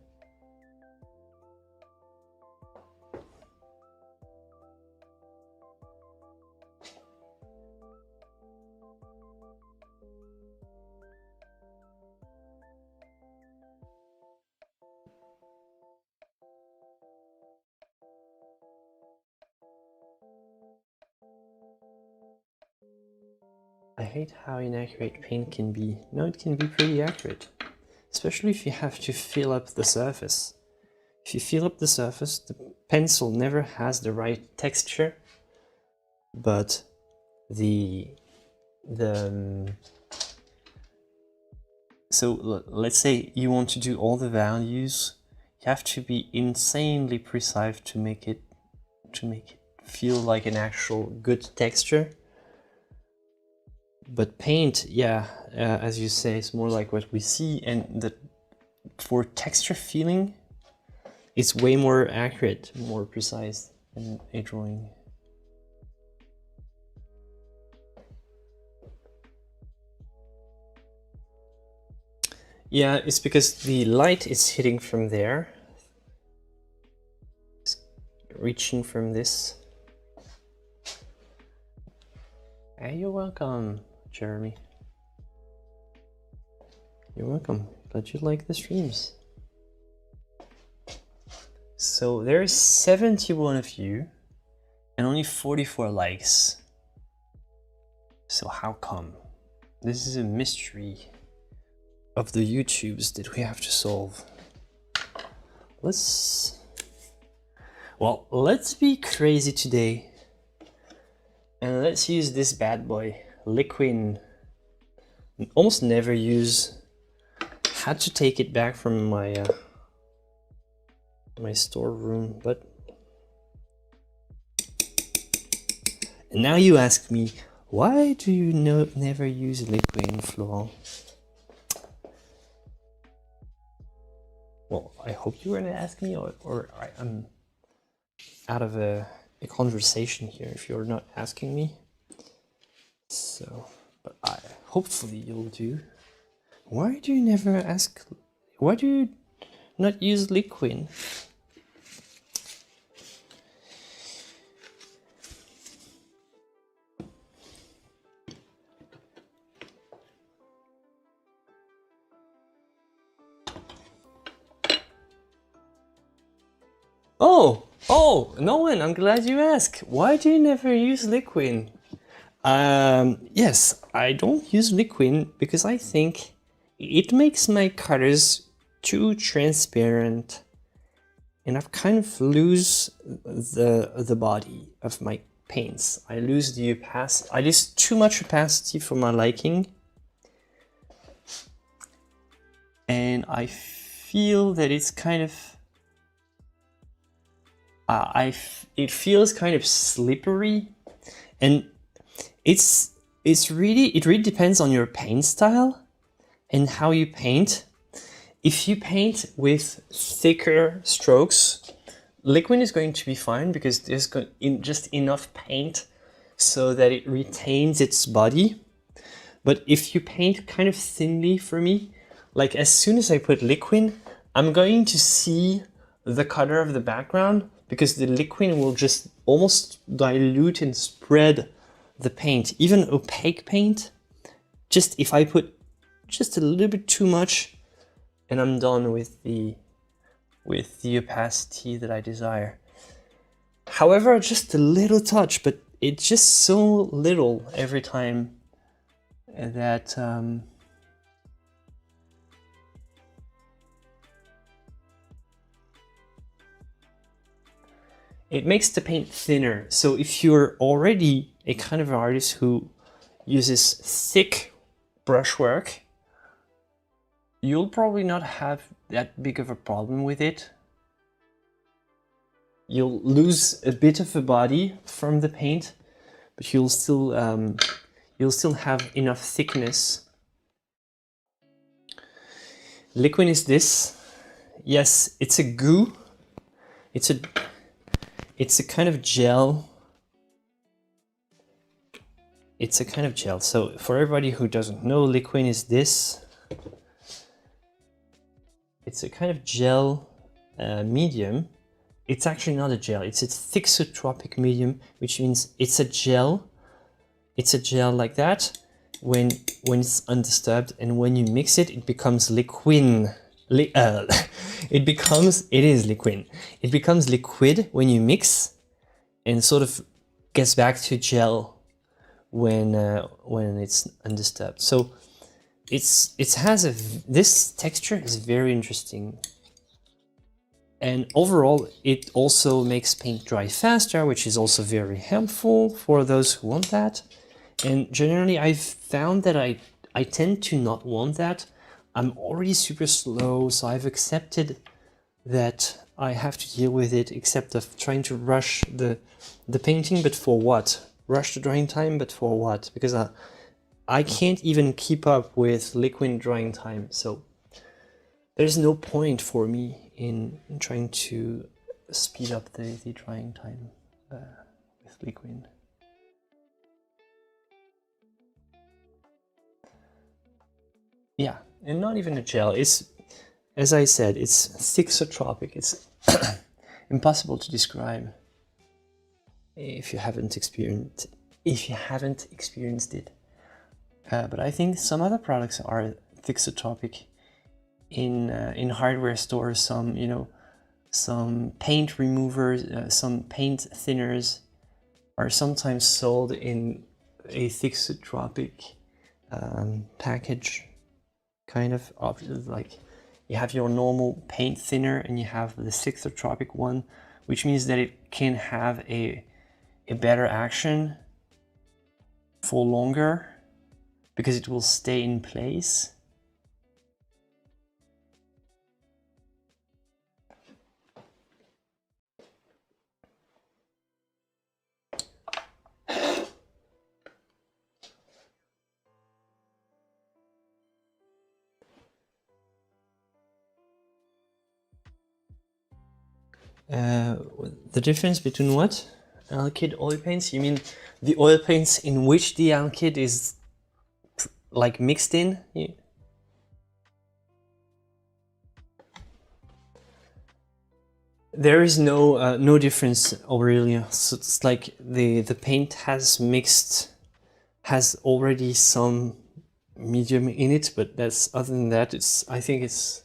I hate how inaccurate paint can be. No, it can be pretty accurate, especially if you have to fill up the surface. If you fill up the surface, the pencil never has the right texture, but so let's say you want to do all the values, you have to be insanely precise to make it feel like an actual good texture. But paint, yeah, as you say, it's more like what we see, and for texture feeling, it's way more accurate, more precise than a drawing. Yeah, it's because the light is hitting from there, it's reaching from this. Hey, you're welcome, Jeremy. You're welcome. Glad you like the streams. So there's 71 of you and only 44 likes. So how come? This is a mystery of the YouTubes that we have to solve. Let's be crazy today. And let's use this bad boy, Liquin. Almost never use. Had to take it back from my my storeroom, but and now you ask me, why do you never use Liquin, Florent? Well, I hope you were gonna ask me, or I'm out of a conversation here if you're not asking me. So, but hopefully you'll do. Why do you never ask? Why do you not use Liquin? Oh, Nolan, I'm glad you asked. Why do you never use Liquin? Yes, I don't use Liquin because I think it makes my colors too transparent, and I've kind of lose the body of my paints. I lose the opacity. I lose too much opacity for my liking, and I feel that it's kind of it feels kind of slippery, and it really depends on your paint style and how you paint. If you paint with thicker strokes, Liquin is going to be fine because there's just enough paint so that it retains its body. But if you paint kind of thinly, for me, like as soon as I put Liquin, I'm going to see the color of the background because the Liquin will just almost dilute and spread the paint. Even opaque paint, just if I put just a little bit too much, and I'm done with the opacity that I desire. However, just a little touch, but it's just so little every time that it makes the paint thinner. So if you're already a kind of artist who uses thick brushwork, you'll probably not have that big of a problem with it. You'll lose a bit of the body from the paint, but you'll still have enough thickness. Liquin is this. Yes, it's a goo. It's a kind of gel. It's a kind of gel. So for everybody who doesn't know, Liquin is this. It's a kind of gel medium. It's actually not a gel. It's a thixotropic medium, which means it's a gel. It's a gel like that when it's undisturbed, and when you mix it, it becomes Liquin. It is Liquin. It becomes liquid when you mix, and sort of gets back to gel when it's undisturbed. So this texture is very interesting, and overall it also makes paint dry faster, which is also very helpful for those who want that. And generally I've found that I tend to not want that. I'm already super slow, so I've accepted that I have to deal with it, except of trying to rush the painting, but for what? Rush the drying time, but for what? Because I can't even keep up with liquid drying time, so there's no point for me in trying to speed up the drying time with liquid. Yeah, and not even a gel. It's, as I said, it's thixotropic. It's impossible to describe if you haven't experienced it. But I think some other products are thixotropic. In hardware stores, some paint removers, some paint thinners are sometimes sold in a thixotropic package, kind of like you have your normal paint thinner and you have the thixotropic one, which means that it can have a better action for longer because it will stay in place. The difference between what? Alkyd oil paints? You mean the oil paints in which the alkyd is like mixed in? Yeah. There is no difference, Aurelia. So it's like the paint has already some medium in it, but that's, other than that, I think it's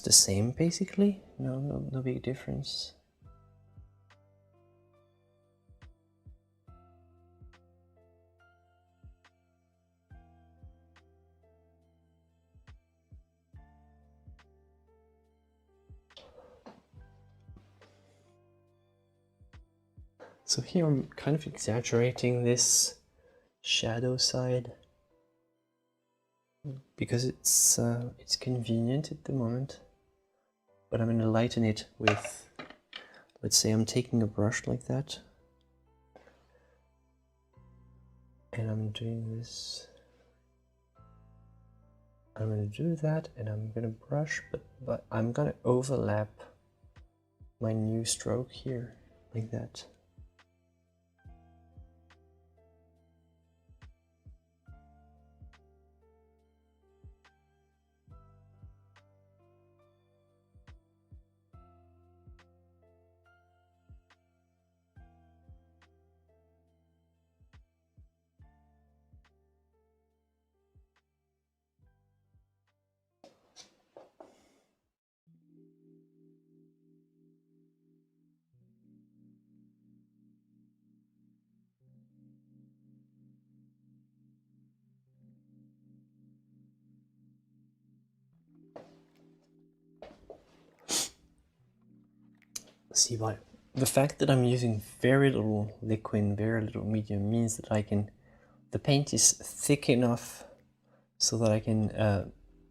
the same basically. No big difference. So here I'm kind of exaggerating this shadow side because it's convenient at the moment, but I'm going to lighten it with, let's say I'm taking a brush like that and I'm doing this. I'm going to do that and I'm going to brush, but I'm going to overlap my new stroke here like that. See, but the fact that I'm using very little liquid, very little medium means that the paint is thick enough so that I can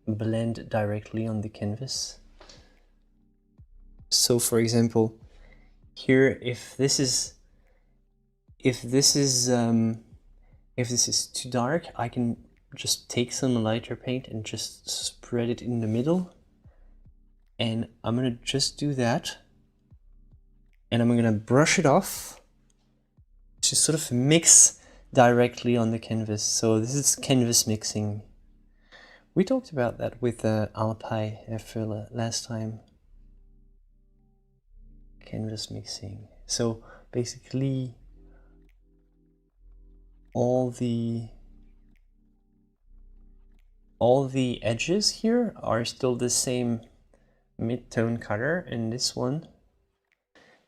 blend directly on the canvas. So for example, here, if this is too dark, I can just take some lighter paint and just spread it in the middle. And I'm gonna just do that. And I'm gonna brush it off to sort of mix directly on the canvas. So this is canvas mixing. We talked about that with Alpi after last time. Canvas mixing. So basically all the edges here are still the same mid-tone color, and this one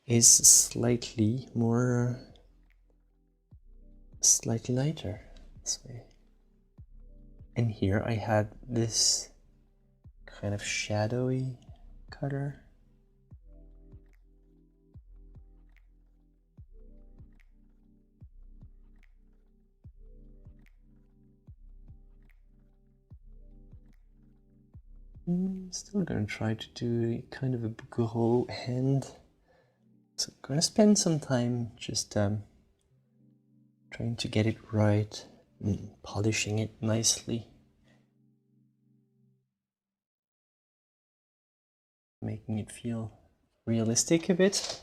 is slightly more, slightly lighter this way. And here I had this kind of shadowy color. Still gonna try to do kind of a Bouguereau hand. So I'm gonna spend some time just trying to get it right and polishing it nicely. Making it feel realistic a bit.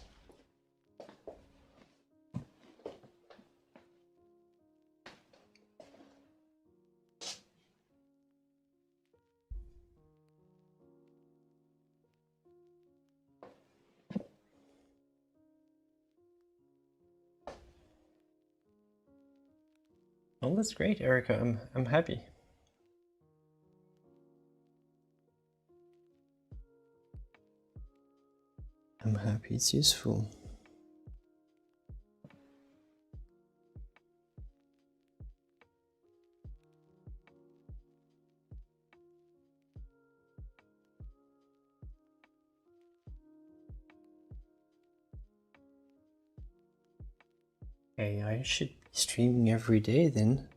Oh, that's great, Erica. I'm happy. I'm happy it's useful. Hey, I should be streaming every day then.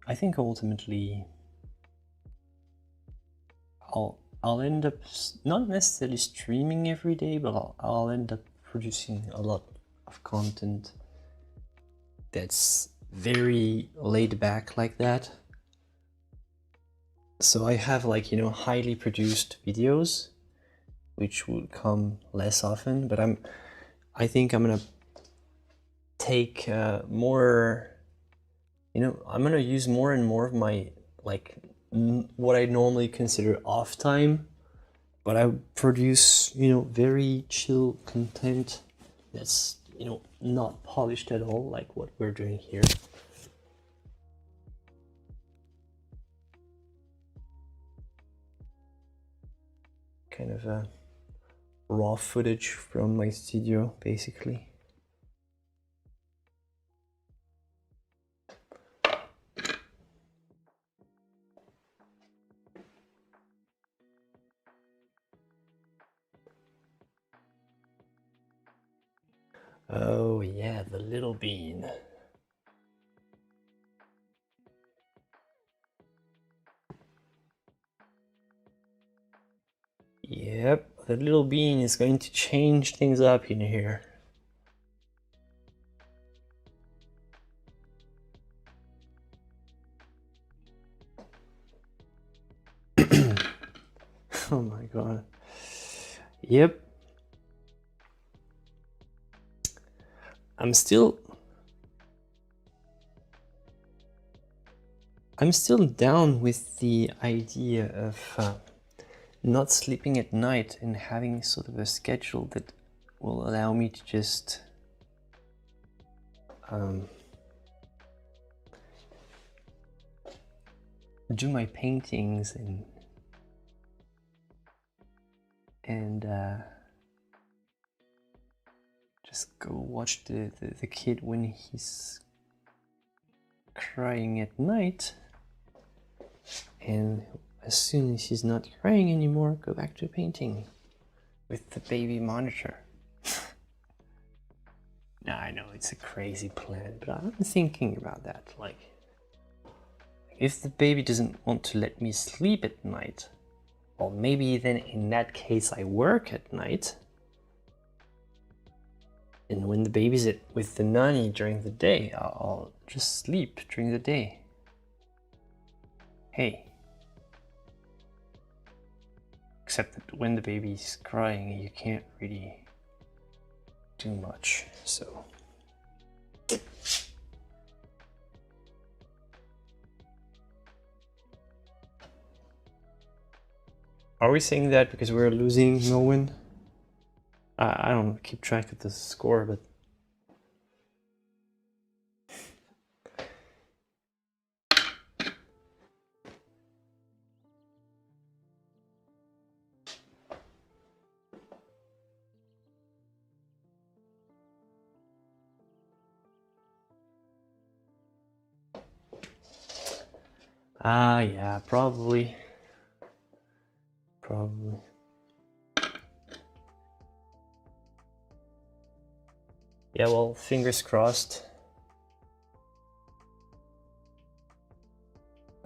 I think ultimately I'll end up not necessarily streaming every day, but I'll end up producing a lot of content that's very laid back like that. So I have, like, you know, highly produced videos which will come less often, but I think I'm gonna take more, you know, I'm gonna use more and more of my, like, what I normally consider off time, but I produce, you know, very chill content that's, you know, not polished at all, like what we're doing here. Kind of a raw footage from my studio, basically. Oh yeah, the little bean. Yep, the little bean is going to change things up in here. Oh my god. Yep. I'm still down with the idea of not sleeping at night and having sort of a schedule that will allow me to just do my paintings and just go watch the kid when he's crying at night, and as soon as he's not crying anymore, go back to painting with the baby monitor. Now I know it's a crazy plan, but I'm thinking about that. Like, if the baby doesn't want to let me sleep at night, well, maybe then in that case I work at night, and when the baby's with the nanny during the day, I'll just sleep during the day. Hey. Except that when the baby's crying, you can't really do much, so. Are we saying that because we're losing Nolan? I don't keep track of the score, but yeah, probably. Yeah, well, fingers crossed.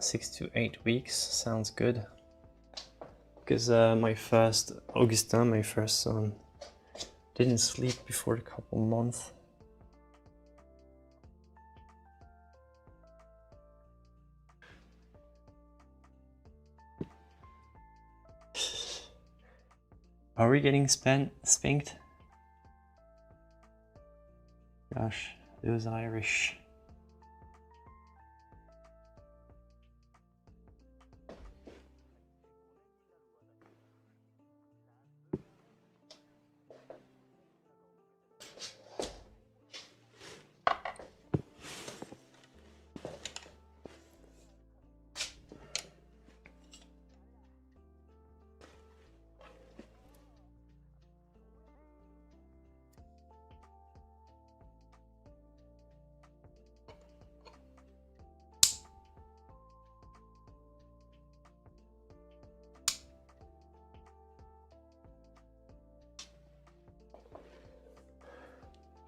6 to 8 weeks sounds good. Because my first son, didn't sleep before a couple months. Are we getting spanked? Gosh, those Irish.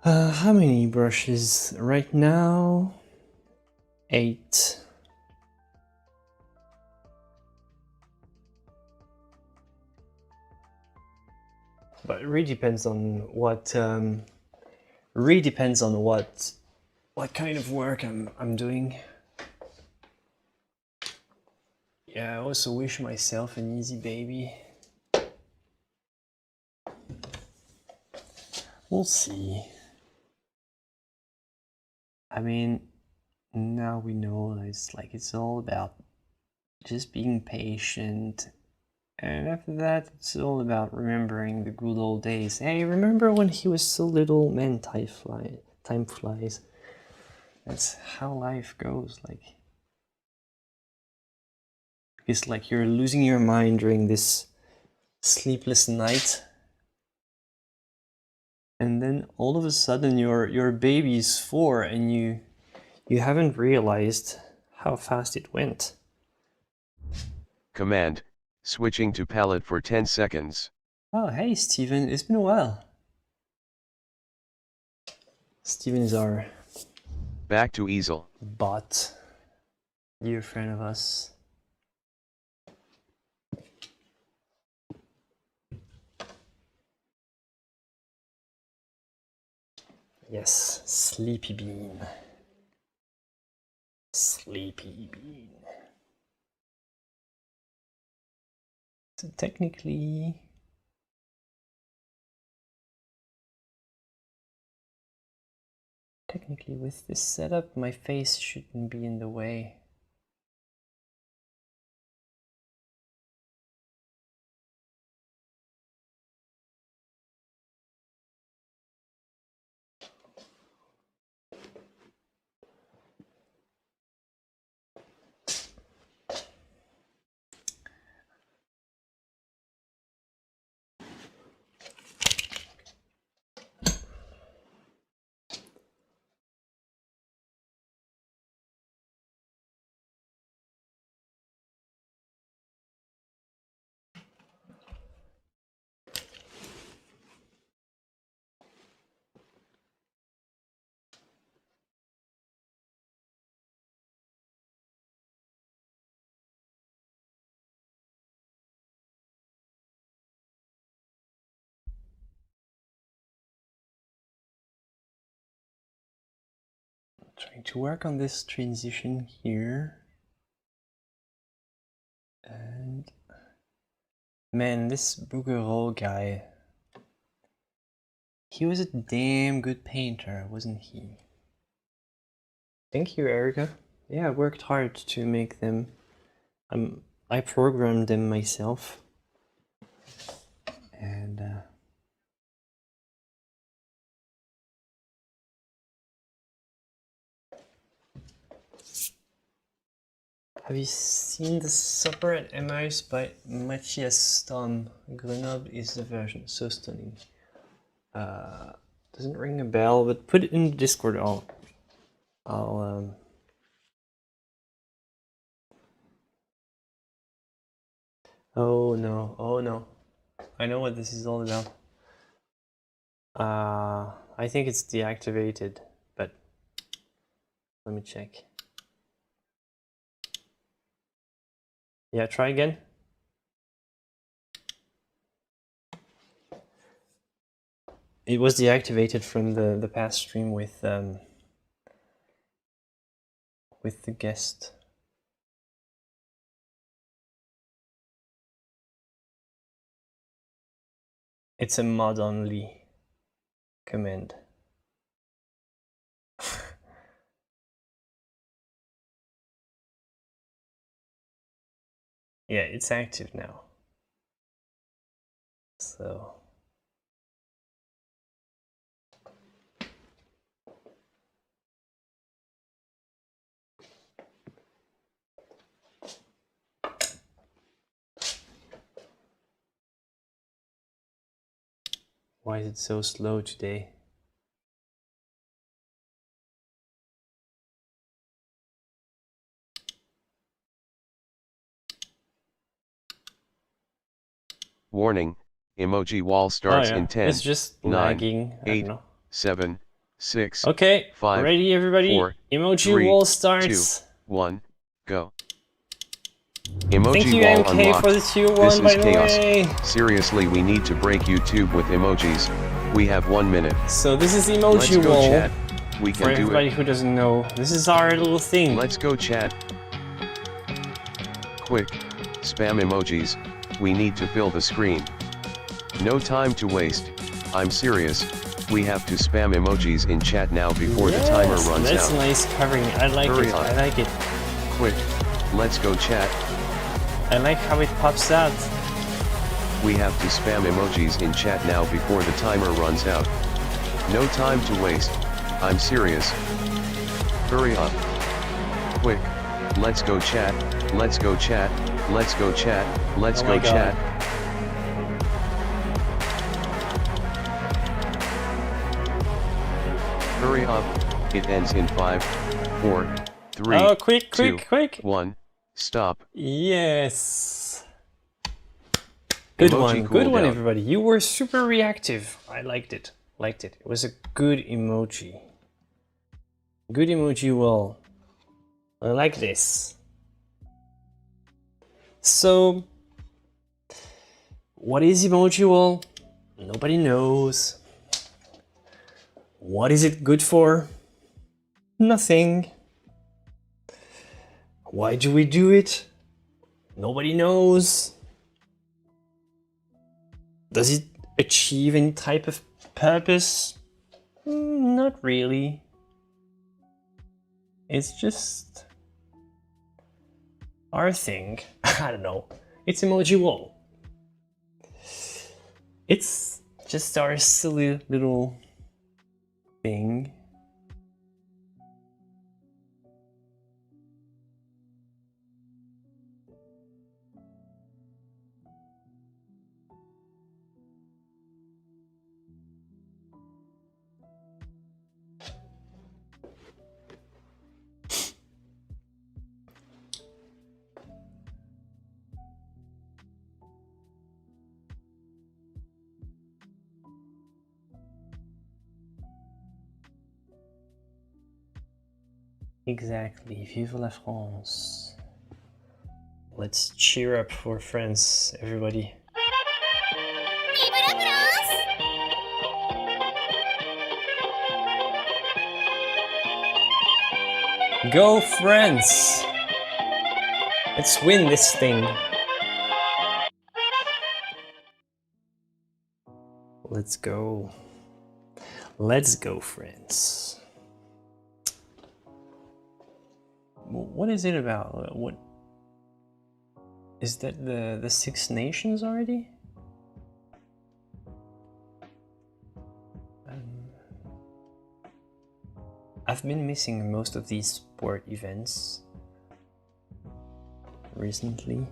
How many brushes right now? 8. But it really depends on what what kind of work I'm doing. Yeah, I also wish myself an easy baby. We'll see. I mean, now we know it's all about just being patient, and after that it's all about remembering the good old days. Hey, remember when he was so little? Man, time flies. That's how life goes. It's like you're losing your mind during this sleepless night, and then all of a sudden your baby is 4 and you haven't realized how fast it went. Command, switching to palette for 10 seconds. Oh, hey Steven, it's been a while. Steven is our Back to easel. bot, dear friend of us. Yes, Sleepy Bean. Sleepy Bean. So technically with this setup, my face shouldn't be in the way. Trying to work on this transition here. And man, this Bouguereau guy, he was a damn good painter, wasn't he? Thank you, Erica. Yeah, I worked hard to make them. I programmed them myself. And have you seen The Supper at Emmaus by Matthias Tom? Grenoble is the version, so stunning. Doesn't ring a bell, but put it in Discord. I'll oh no. I know what this is all about. I think it's deactivated, but let me check. Yeah, try again. It was deactivated from the past stream with the guest. It's a mod only command. Yeah, it's active now. So why is it so slow today? Warning, emoji wall starts in 10, it's just 9, lagging. 8, 7, 6, okay, 5, ready everybody? 4, Emoji 3, wall starts. 2, 1, go. Emoji Thank you, wall MK, unlocked. for the tier 1, This by is the chaos. way. Seriously, we need to break YouTube with emojis. We have 1 minute. So this is Let's emoji go wall. chat. We For can do everybody it. who doesn't know, this is our little thing. Let's go chat. Quick, spam emojis. We need to fill the screen. No time to waste. I'm serious. We have to spam emojis in chat now before the timer runs that's out. nice covering. I like Hurry it. up. I like it. Quick, let's go chat. I like how it pops out. We have to spam emojis in chat now before the timer runs out. No time to waste. I'm serious. Hurry up. Quick, let's go chat. Let's go chat. Let's go chat. Let's Oh go my God. chat. Hurry up. It ends in 5, 4, 3, Oh, quick, 2, quick. 1. Stop. Yes. Good Emoji one, cooldown. everybody. You were super reactive. I liked it. Liked it. It was a good emoji. Good emoji wall. I like this. So, what is emoji wall? Nobody knows. What is it good for? Nothing. Why do we do it? Nobody knows. Does it achieve any type of purpose? Not really. It's just our thing. I don't know. It's emoji wall. It's just our silly little thing. Exactly, vive la France. Let's cheer up for France, everybody. Go France! Let's win this thing. Let's go. Let's go, France. What is it about? What is that? The Six Nations already? I've been missing most of these sport events recently.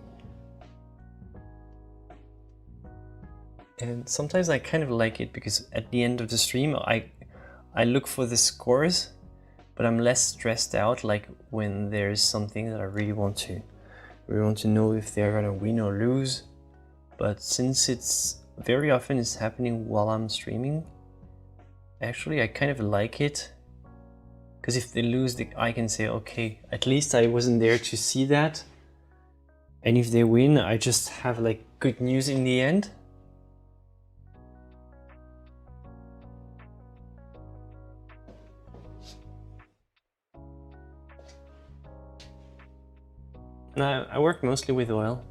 And sometimes I kind of like it because at the end of the stream I look for the scores, but I'm less stressed out like when there's something that I really want to know if they're gonna win or lose. But since it's very often it's happening while I'm streaming, actually I kind of like it. Because if they lose, I can say, okay, at least I wasn't there to see that. And if they win, I just have like good news in the end. No, I work mostly with oil.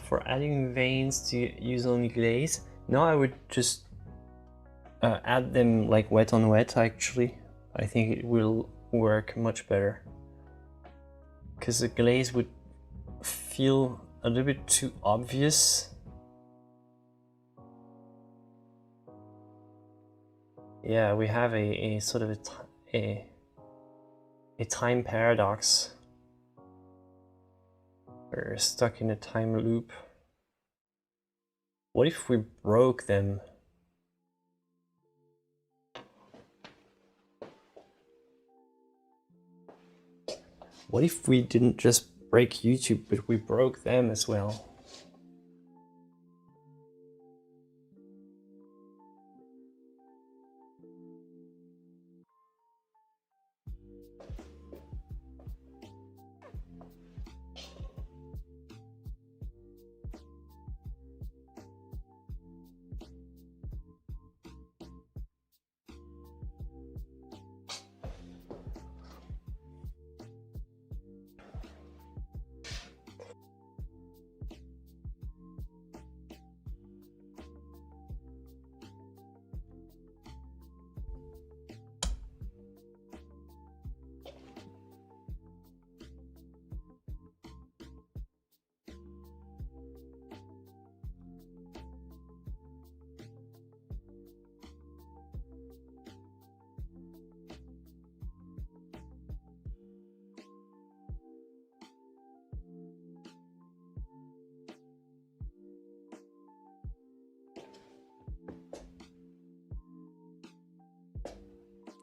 For adding veins, to use only glaze? No, I would just add them like wet on wet actually. I think it will work much better. Because the glaze would feel a little bit too obvious. Yeah, we have a sort of a time paradox. We're stuck in a time loop. What if we broke them? What if we didn't just break YouTube, but we broke them as well?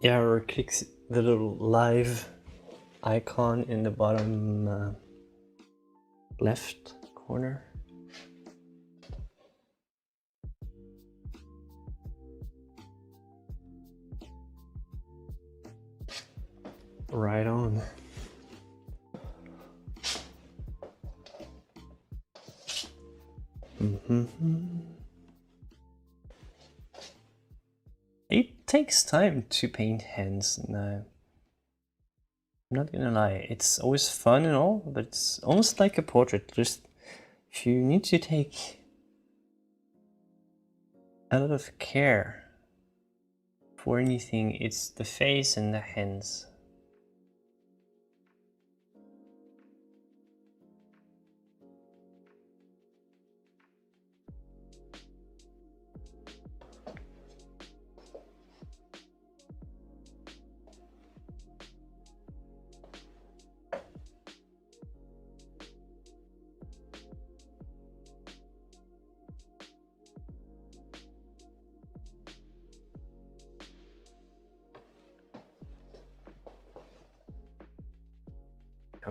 Yeah, or click the little live icon in the bottom left corner. Right on. It takes time to paint hands. No, I'm not gonna lie, it's always fun and all, but it's almost like a portrait. Just if you need to take a lot of care for anything, it's the face and the hands.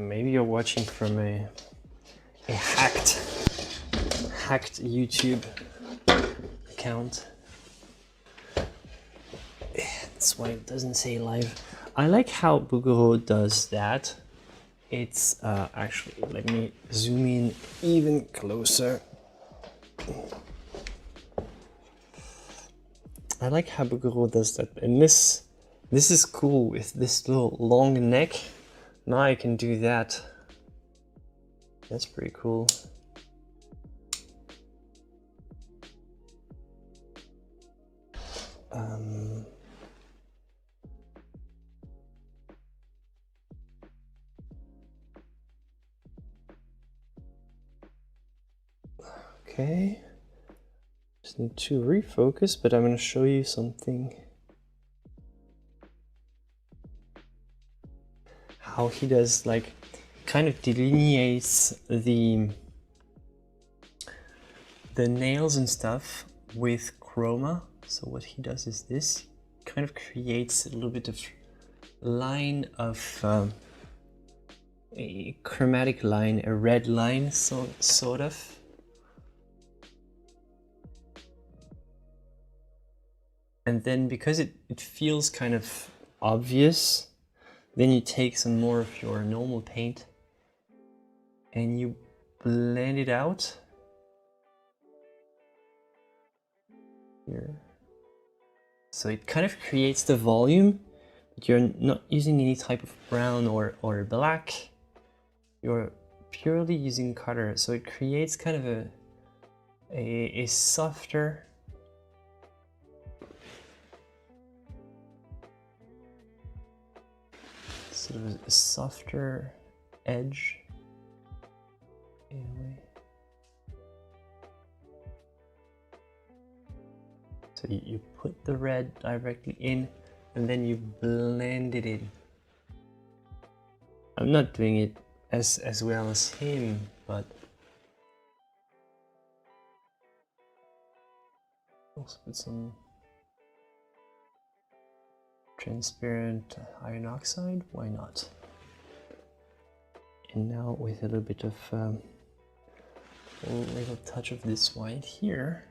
Maybe you're watching from a hacked YouTube account. That's why it doesn't say live. I like how Bouguereau does that. It's actually, let me zoom in even closer. I like how Bouguereau does that, and this is cool with this little long neck. Now I can do that. That's pretty cool. Okay. Just need to refocus, but I'm going to show you something. How he does, like, kind of delineates the nails and stuff with chroma. So what he does is this, kind of creates a little bit of line of a chromatic line, a red line, so sort of. And then because it feels kind of obvious, then you take some more of your normal paint and you blend it out here. So it kind of creates the volume, but you're not using any type of brown or black. You're purely using color, so it creates kind of a softer sort of a softer edge in a way. So you put the red directly in and then you blend it in. I'm not doing it as well as him, but also put some transparent iron oxide, why not? And now with a little bit of a little touch of this white here,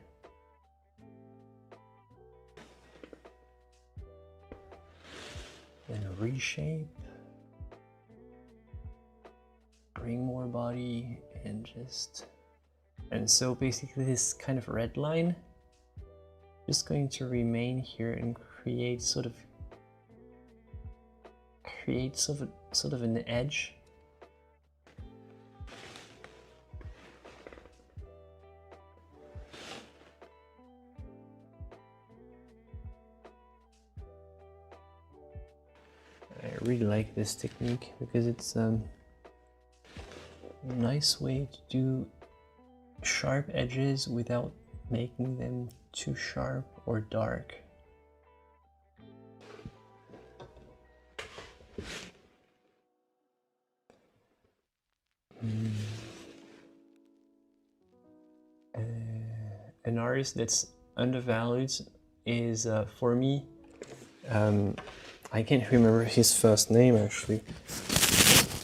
then reshape, bring more body, and so basically this kind of red line just going to remain here and create sort of an edge. I really like this technique because it's a nice way to do sharp edges without making them too sharp or dark. An artist that's undervalued is, for me, I can't remember his first name actually.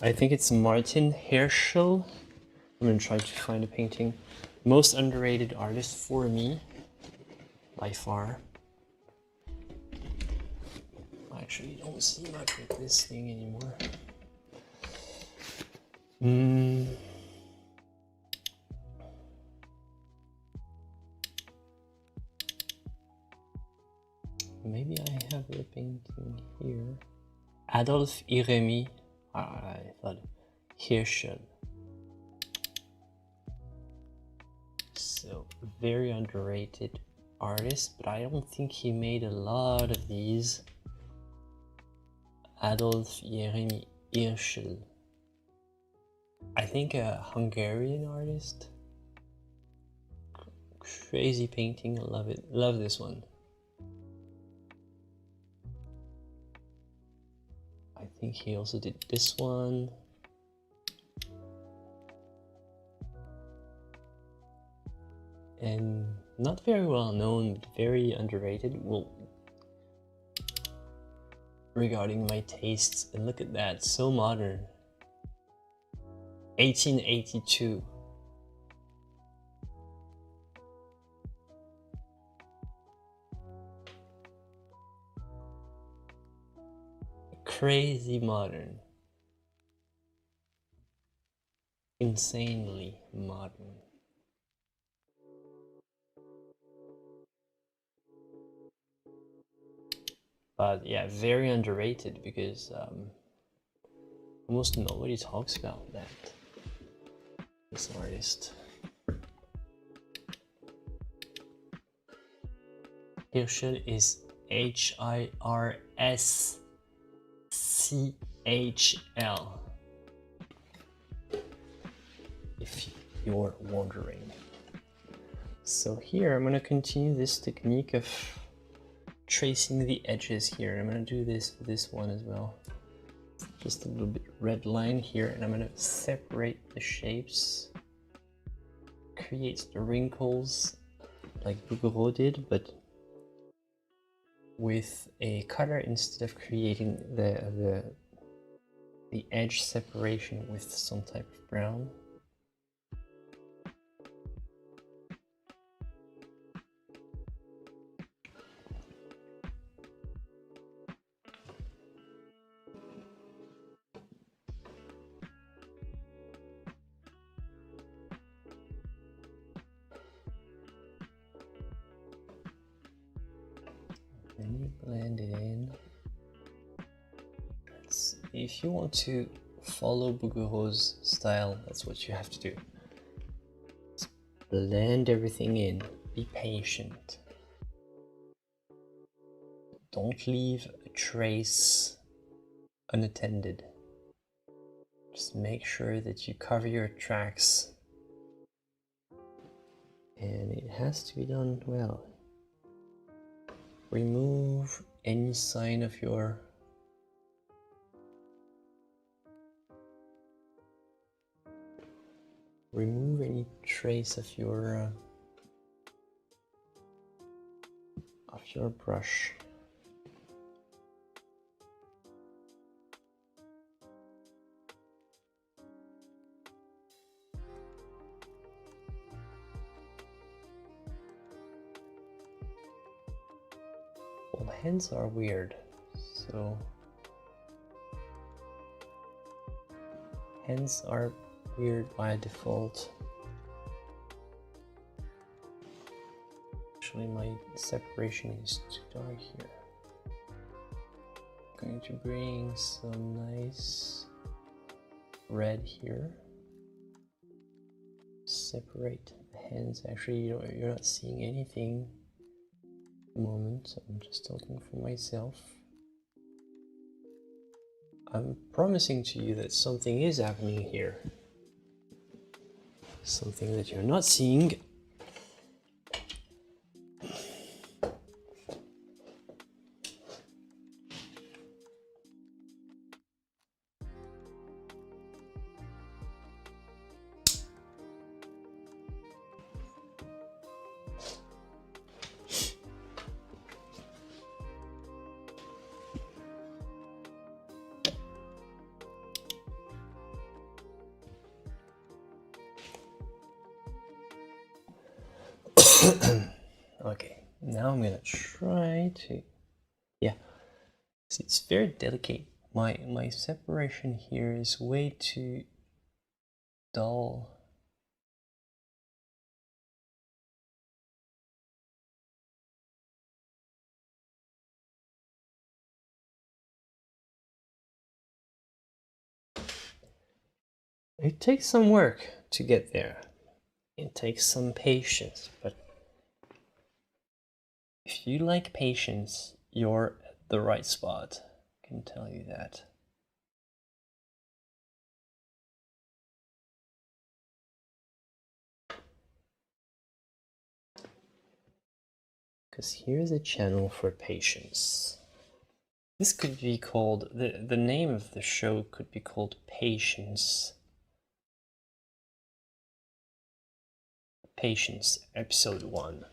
I think it's Martin Herschel. I'm gonna try to find a painting. Most underrated artist for me, by far. Actually, don't see much with this thing anymore. Maybe I have the painting here. Adolf Iremi. I thought Herschel. So very underrated artist, but I don't think he made a lot of these. Adolf Iremi Herschel. I think a Hungarian artist. Crazy painting, I love it. Love this one. I think he also did this one. And not very well known, but very underrated. Well, regarding my tastes, and look at that, so modern. 1882. Crazy modern. Insanely modern. But yeah, very underrated because almost nobody talks about that. This artist. Herschel is H-I-R-S-C-H-L. If you're wondering. So here I'm going to continue this technique of tracing the edges here. I'm going to do this for this one as well. Just a little bit red line here, and I'm going to separate the shapes, create the wrinkles like Bouguereau did, but with a color instead of creating the edge separation with some type of brown. Then you blend it in. If you want to follow Bouguereau's style, that's what you have to do. Just blend everything in. Be patient. Don't leave a trace unattended. Just make sure that you cover your tracks. And it has to be done well. Remove any sign of your remove any trace of your brush. Well, hands are weird, so hands are weird by default. Actually, my separation is too dark here. I'm going to bring some nice red here. Separate the hands. Actually, you're not seeing anything at the moment. I'm just talking for myself. I'm promising to you that something is happening here. Something that you're not seeing. Okay, now I'm gonna try to, yeah, see, it's very delicate. My separation here is way too dull. It takes some work to get there. It takes some patience, but if you like patience, you're at the right spot. I can tell you that. Because here's a channel for patience. This could be called, the name of the show could be called Patience. Patience, episode 1.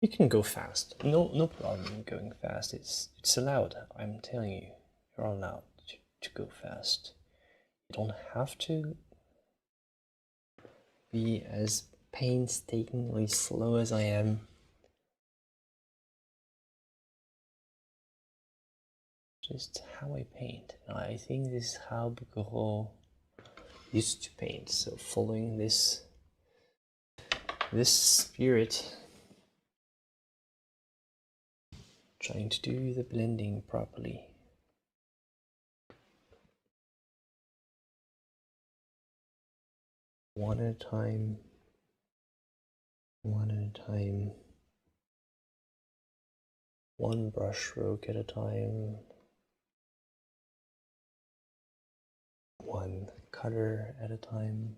You can go fast. No problem going fast. It's allowed. I'm telling you, you're allowed to go fast. You don't have to be as painstakingly slow as I am. Just how I paint. And I think this is how Bouguereau used to paint. So following this spirit, trying to do the blending properly. One at a time, one at a time, one brush stroke at a time, one color at a time.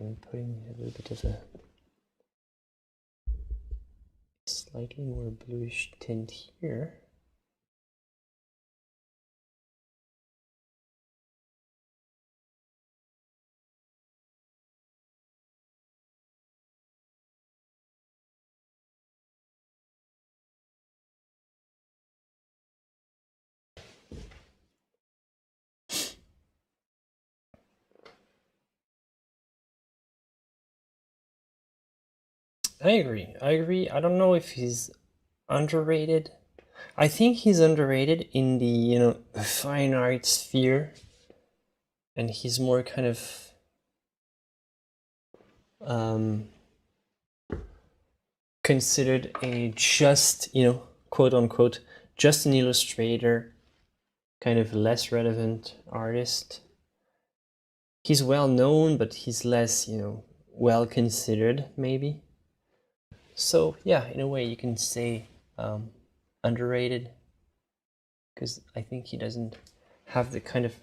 I'm putting a little bit of a slightly more bluish tint here. I agree. I don't know if he's underrated. I think he's underrated in the, you know, fine art sphere, and he's more kind of considered a just, you know, quote unquote, just an illustrator, kind of less relevant artist. He's well known, but he's less, you know, well considered, maybe. So yeah, in a way you can say underrated, because I think he doesn't have the kind of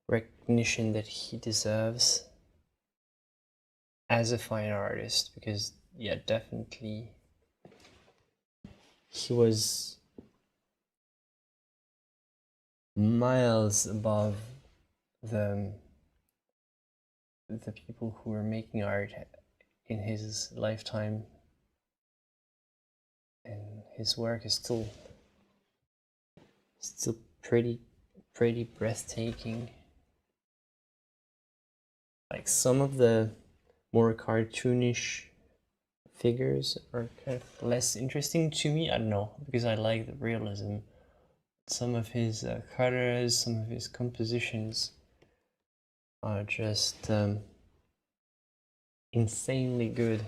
recognition that he deserves as a fine artist, because yeah, definitely he was miles above the people who were making art in his lifetime, and his work is still pretty breathtaking. Like some of the more cartoonish figures are kind of less interesting to me. I don't know, because I like the realism. Some of his colors, some of his compositions are just insanely good.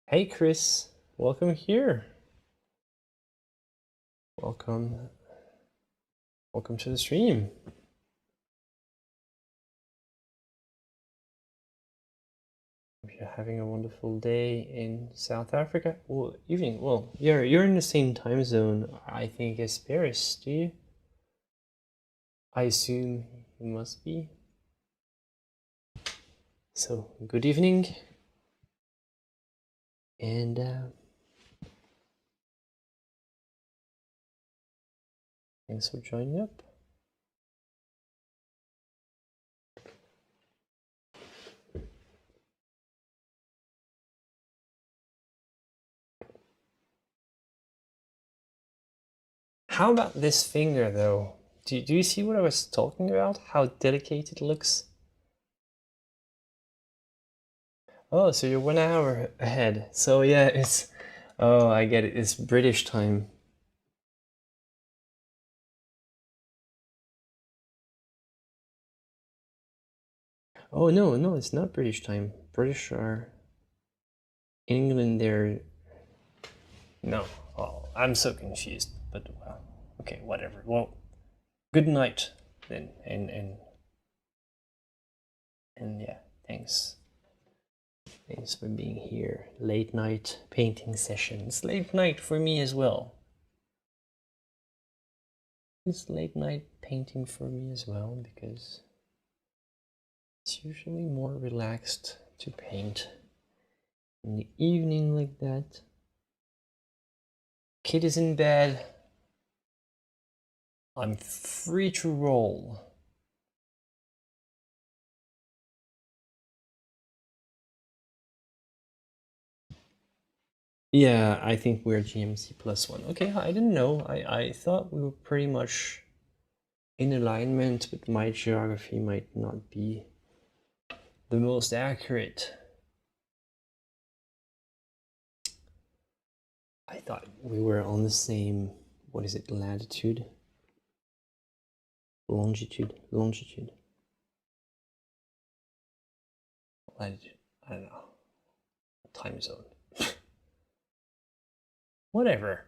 Hey Chris, welcome here. Welcome to the stream. Hope you're having a wonderful day in South Africa. Well, evening. Well, you're in the same time zone, I think, as Paris, do you? I assume you must be. So, good evening. And thanks for joining up. How about this finger though? Do you see what I was talking about? How delicate it looks? Oh, so you're 1 hour ahead. So yeah, it's... Oh, I get it. It's British time. Oh, no, it's not British time. British are... In England, they're... No. Oh, I'm so confused. But, well, okay, whatever. Well, good night then. And yeah, thanks. Thanks for being here. Late night painting sessions. Late night for me as well. It's late night painting for me as well, because it's usually more relaxed to paint in the evening like that. Kid is in bed. I'm free to roll. Yeah, I think we're GMC +1. Okay, I didn't know. I thought we were pretty much in alignment, but my geography might not be the most accurate. I thought we were on the same, what is it, latitude? Longitude. Latitude, I don't know. Time zone. Whatever.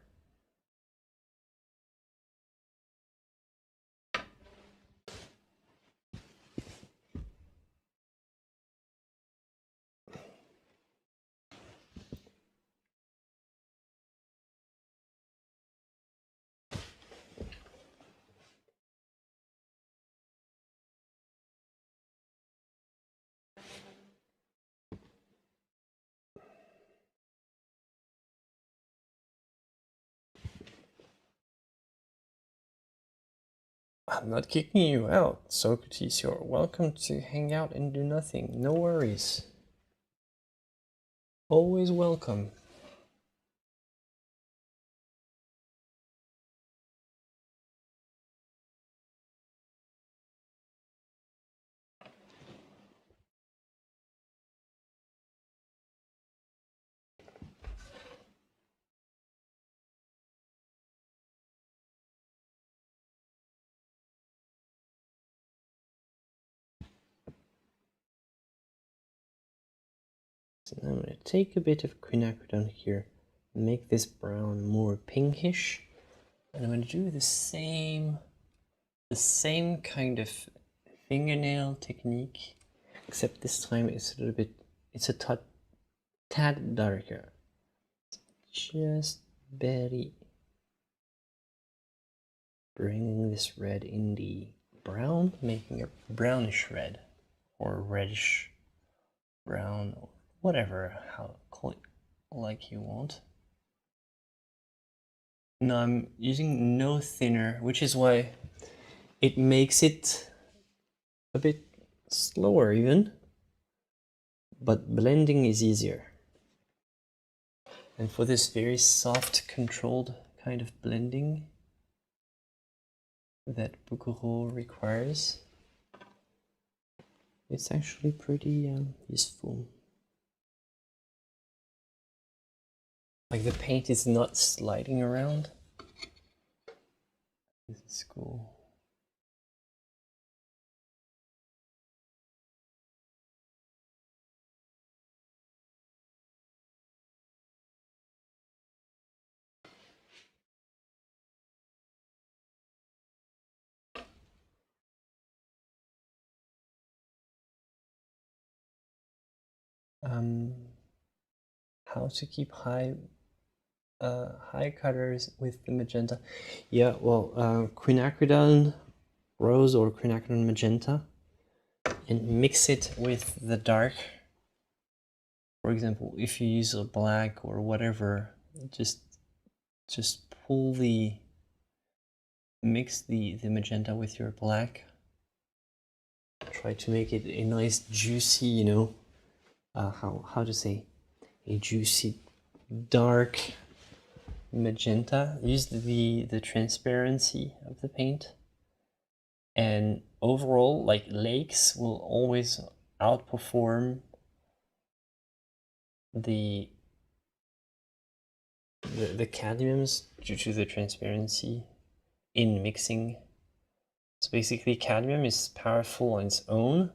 I'm not kicking you out, Socrates. You're welcome to hang out and do nothing. No worries. Always welcome. So now I'm going to take a bit of quinacridone here, make this brown more pinkish, and I'm going to do the same kind of fingernail technique, except this time it's a tad darker. Just barely bringing this red in the brown, making a brownish red or reddish brown, or whatever, call it like you want. Now I'm using no thinner, which is why it makes it a bit slower even, but blending is easier. And for this very soft, controlled kind of blending that Bouguereau requires, it's actually pretty useful. Like the paint is not sliding around. This is cool. How to keep high cutters with the magenta? Yeah, well, quinacridone rose or quinacridone magenta, and mix it with the dark. For example, if you use a black or whatever, just mix the magenta with your black. Try to make it a nice juicy, you know, how to say, a juicy dark magenta. Use the transparency of the paint, and overall, like, lakes will always outperform the cadmiums due to the transparency in mixing. So basically cadmium is powerful on its own,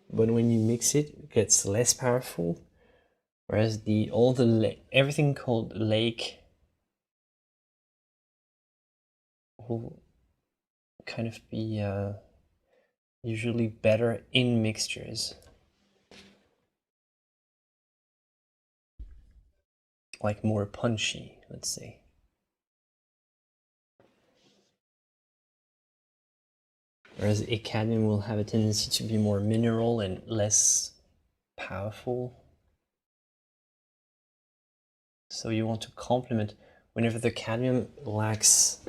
but when you mix it, it gets less powerful. Whereas everything called lake will kind of be usually better in mixtures. Like more punchy, let's say. Whereas a cadmium will have a tendency to be more mineral and less powerful. So you want to complement. Whenever the cadmium lacks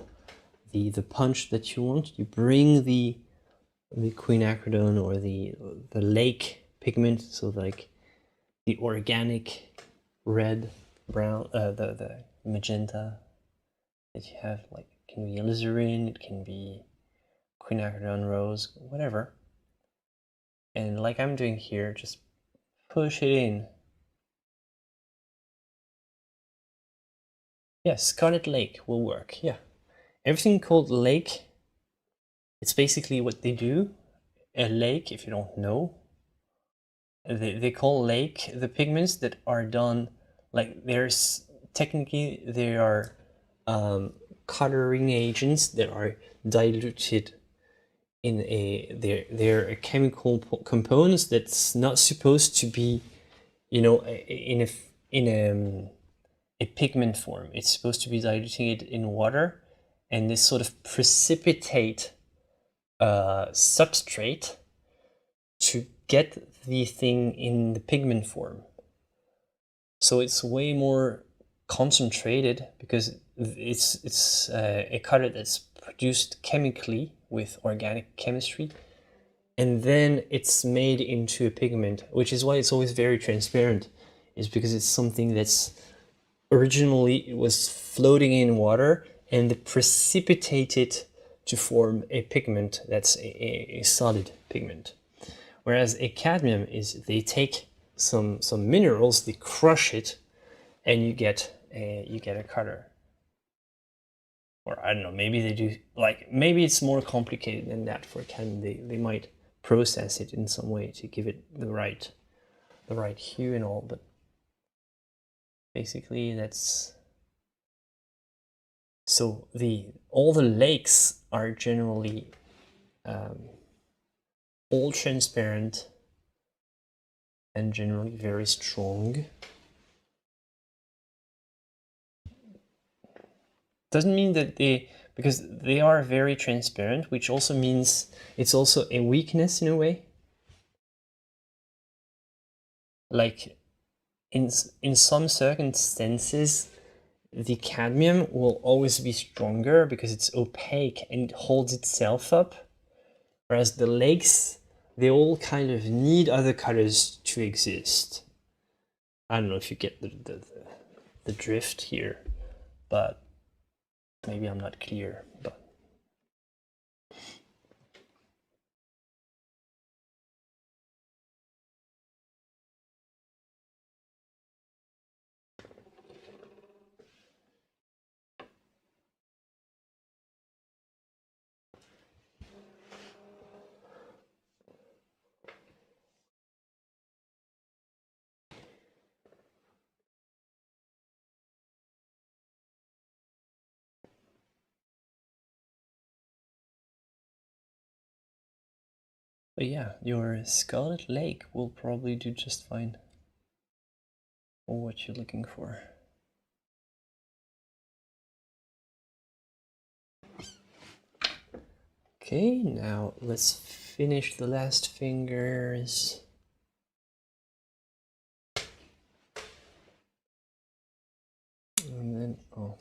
the punch that you want, you bring the quinacridone or the lake pigment, so like the organic red, brown, the magenta that you have, like, it can be alizarin, it can be quinacridone rose, whatever. And like I'm doing here, just push it in. Yeah, Scarlet Lake will work, yeah. Everything called lake, it's basically what they do. A lake, if you don't know, they call lake the pigments that are done, like, technically they are coloring agents that are diluted in they're chemical components that's not supposed to be, you know, in a pigment form. It's supposed to be diluting it in water, and this sort of precipitate substrate to get the thing in the pigment form. So it's way more concentrated because it's a color that's produced chemically with organic chemistry, and then it's made into a pigment, which is why it's always very transparent, is because it's something that's originally it was floating in water and they precipitate it to form a pigment that's a solid pigment. Whereas a cadmium is they take some minerals, they crush it, and you get a color. Or I don't know, maybe they do, like, maybe it's more complicated than that for cadmium. They might process it in some way to give it the right hue and all, but basically that's, so all the lakes are generally all transparent and generally very strong. Doesn't mean that because they are very transparent, which also means it's also a weakness in a way. Like in some circumstances, the cadmium will always be stronger because it's opaque and it holds itself up. Whereas the lakes, they all kind of need other colors to exist. I don't know if you get the drift here, but maybe I'm not clear, but yeah, your Scarlet Lake will probably do just fine for what you're looking for. Okay, now let's finish the last fingers. And then, oh.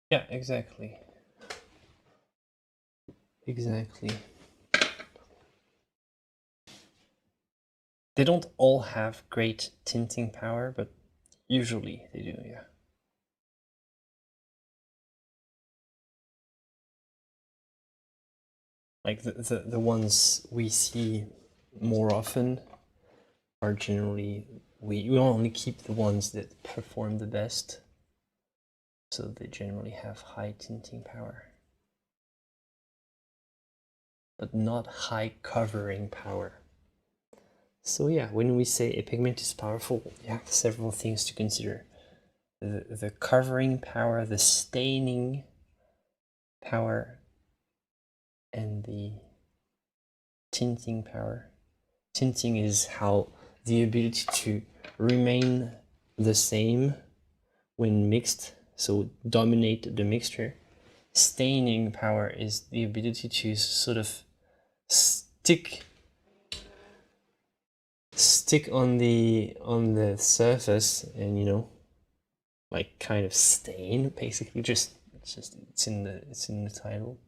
Yeah, exactly. Exactly. They don't all have great tinting power, but usually they do, yeah. Like the ones we see more often are generally, we only keep the ones that perform the best. So they generally have high tinting power, but not high covering power. So yeah, when we say a pigment is powerful, you have several things to consider. The covering power, the staining power, and the tinting power. Tinting is how the ability to remain the same when mixed, so dominate the mixture. Staining power is the ability to sort of stick on the surface and, you know, like kind of stain, basically. It's in the title.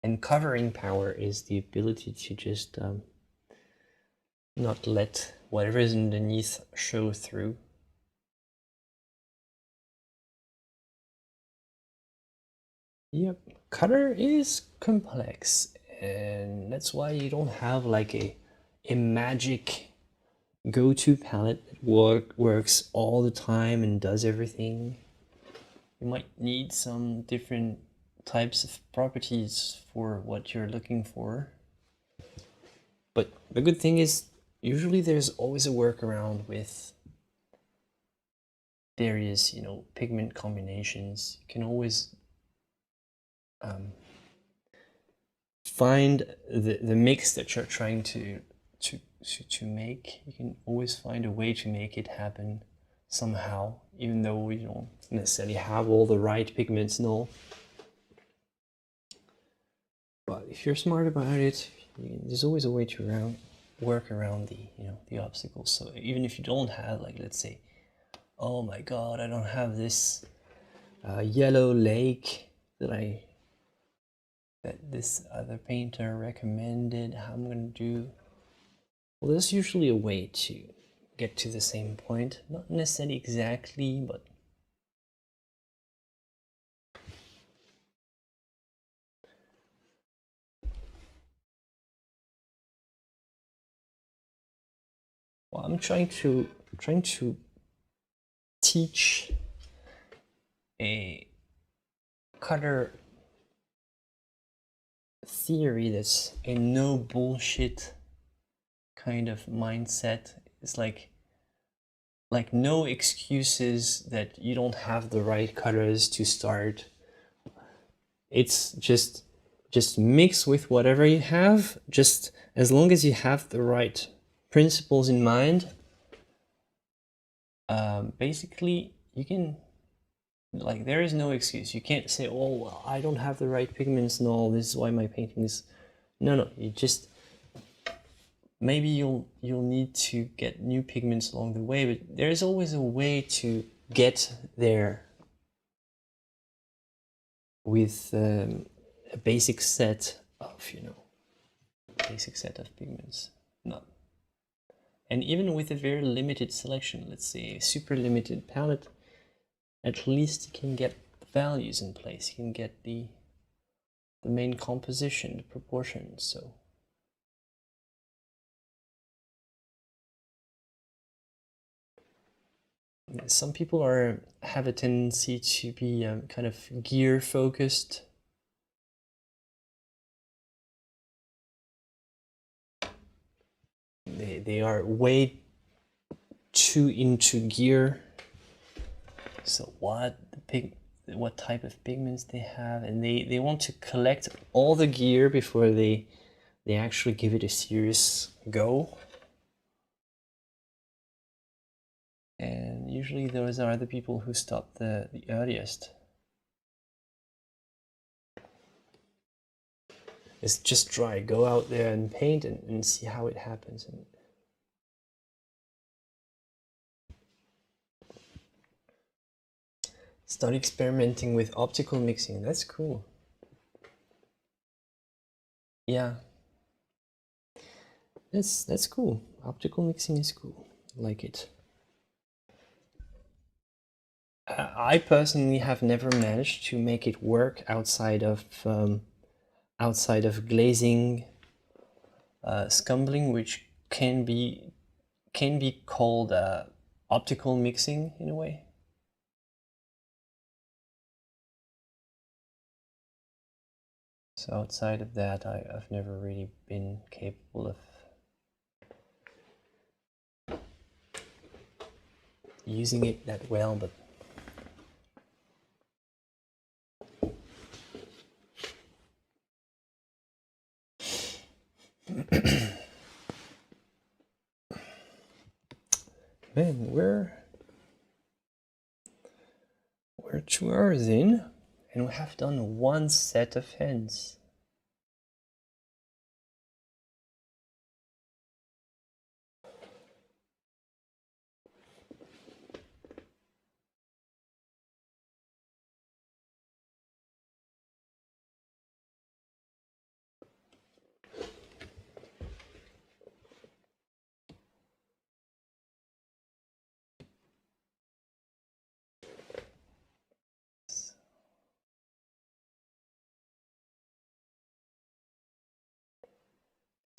And covering power is the ability to just not let whatever is underneath show through. Yep, color is complex, and that's why you don't have like a magic go-to palette that works all the time and does everything. You might need some different types of properties for what you're looking for. But the good thing is, usually there's always a workaround with various, you know, pigment combinations. You can always find the mix that you're trying to make. You can always find a way to make it happen somehow, even though you don't necessarily have all the right pigments and all. if you're smart about it, there's always a way to work around the the obstacles. So even if you don't have, like, let's say, oh my god, I don't have this yellow lake that this other painter recommended, how I'm gonna do. Well, there's usually a way to get to the same point, not necessarily exactly, but well, I'm trying to teach a color theory that's a no bullshit kind of mindset. It's like no excuses that you don't have the right colors to start. It's just mix with whatever you have, just as long as you have the right principles in mind. Basically you can, like, there is no excuse. You can't say, oh well, I don't have the right pigments and all, this is why my painting is no, you just, maybe you'll need to get new pigments along the way, but there's always a way to get there with a basic set of pigments. Not, and even with a very limited selection, let's say a super limited palette, at least you can get the values in place. You can get the main composition, the proportions. So some people have a tendency to be kind of gear focused. They are way too into gear. So what type of pigments they have, and they want to collect all the gear before they actually give it a serious go. And usually those are the people who stop the earliest. It's just try, go out there and paint and see how it happens. And start experimenting with optical mixing. That's cool. Yeah, that's cool. Optical mixing is cool. I like it. I personally have never managed to make it work outside of glazing, scumbling, which can be called optical mixing in a way. So outside of that, I've never really been capable of using it that well, but man, we're 2 hours in, and we have done one set of hands.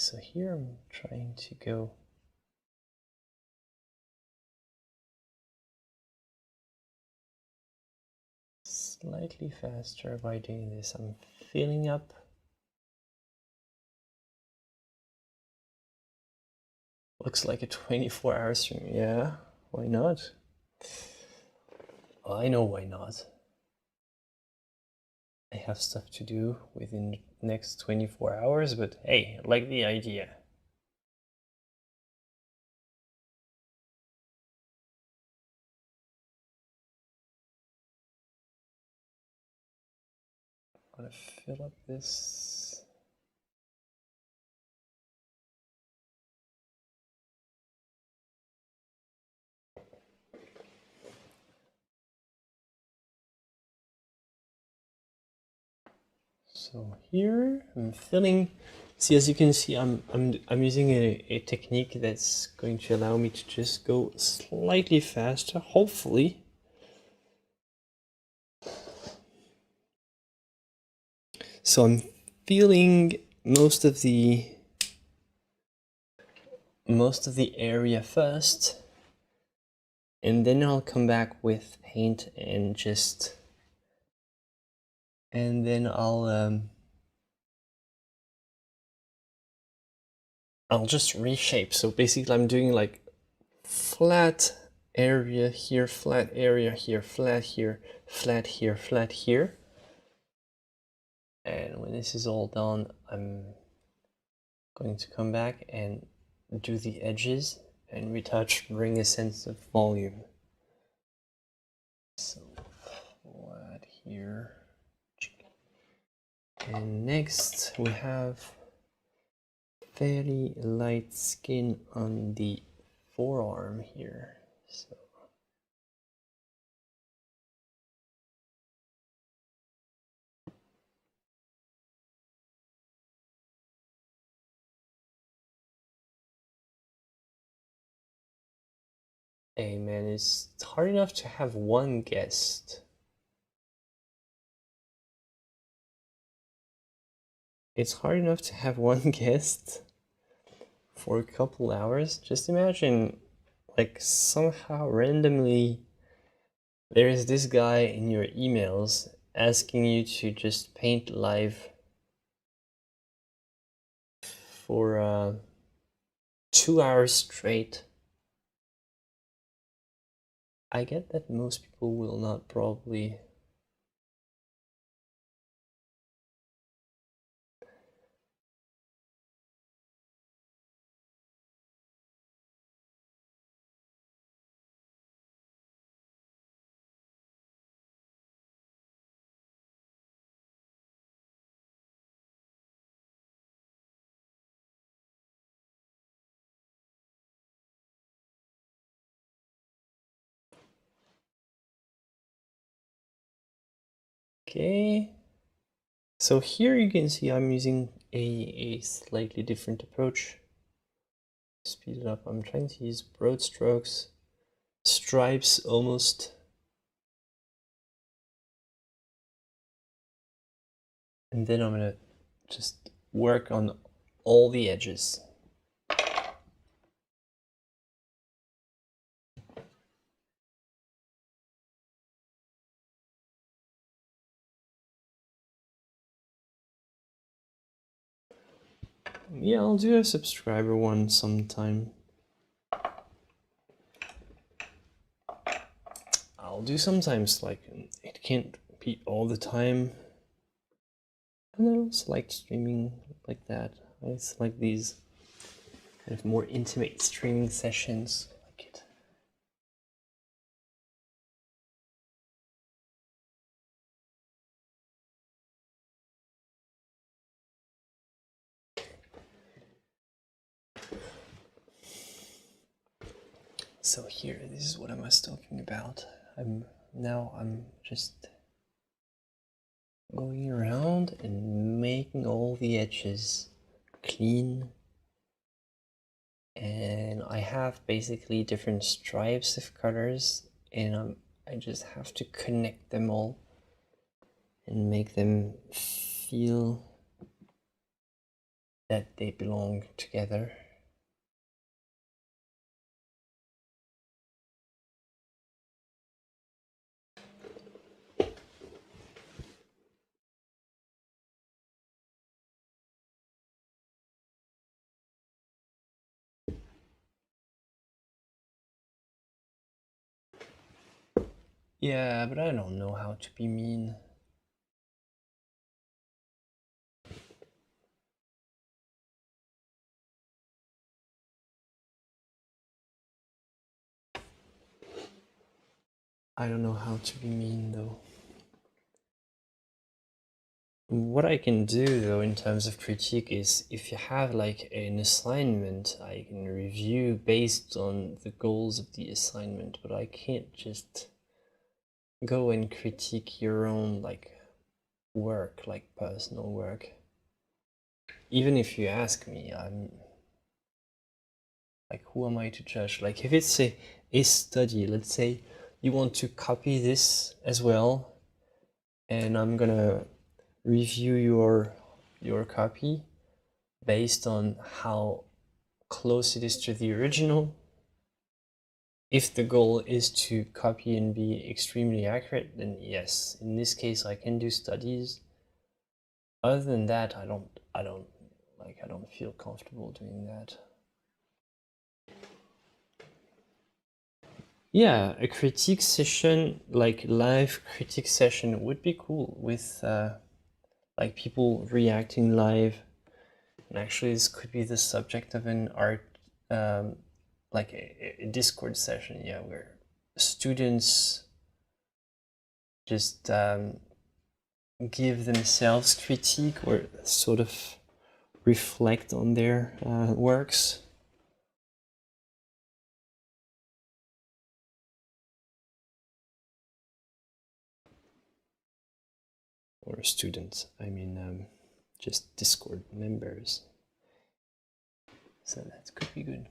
So here I'm trying to go slightly faster by doing this. I'm filling up looks like a 24-hour stream. Yeah, why not? I know why not. I have stuff to do within the next 24 hours, but hey, I like the idea. I'm gonna fill up this So here I'm filling. See, as you can see, I'm using a technique that's going to allow me to just go slightly faster, hopefully. So I'm feeling most of the area first, and then I'll come back with paint and then I'll just reshape. So basically I'm doing like flat area here, flat area here, flat here, flat here, flat here. And when this is all done, I'm going to come back and do the edges and retouch, bring a sense of volume. So flat here. And next we have very light skin on the forearm here. So hey man, it's hard enough to have one guest. It's hard enough to have one guest for a couple hours. Just imagine, like, somehow randomly there's this guy in your emails asking you to just paint live for 2 hours straight. I get that most people will not probably Okay, so here you can see I'm using a slightly different approach. Speed it up. I'm trying to use broad strokes, stripes almost. And then I'm gonna just work on all the edges. Yeah, I'll do a subscriber one sometime. I'll do sometimes, like, it can't be all the time. And I also like streaming like that. I just like these kind of more intimate streaming sessions. I like it. So here, this is what I was talking about. I'm just going around and making all the edges clean. And I have basically different stripes of colors, and I just have to connect them all and make them feel that they belong together. Yeah, but I don't know how to be mean. I don't know how to be mean though. What I can do though in terms of critique is, if you have like an assignment, I can review based on the goals of the assignment, but I can't just go and critique your own like work, like personal work. Even if you ask me, I'm like, who am I to judge? Like, if it's a study, let's say you want to copy this as well, and I'm gonna review your copy based on how close it is to the original. If the goal is to copy and be extremely accurate, then yes, in this case I can do studies. Other than that, I don't feel comfortable doing that. Yeah, a critique session, like live critique session, would be cool with like people reacting live. And actually, this could be the subject of an art, like a Discord session, yeah, where students just give themselves critique or sort of reflect on their works. Or students, I mean, just Discord members. So that could be good.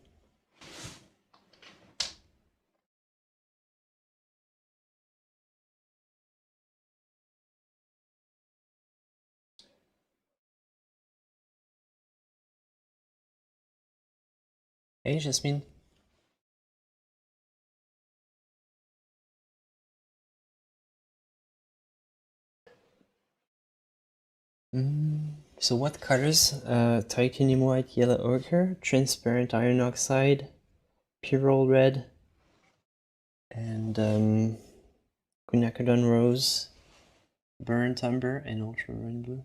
Hey, Jasmine. So what colors? Titanium white, yellow ochre, transparent iron oxide, pyrrole red, and quinacridone rose, burnt umber, and ultramarine blue.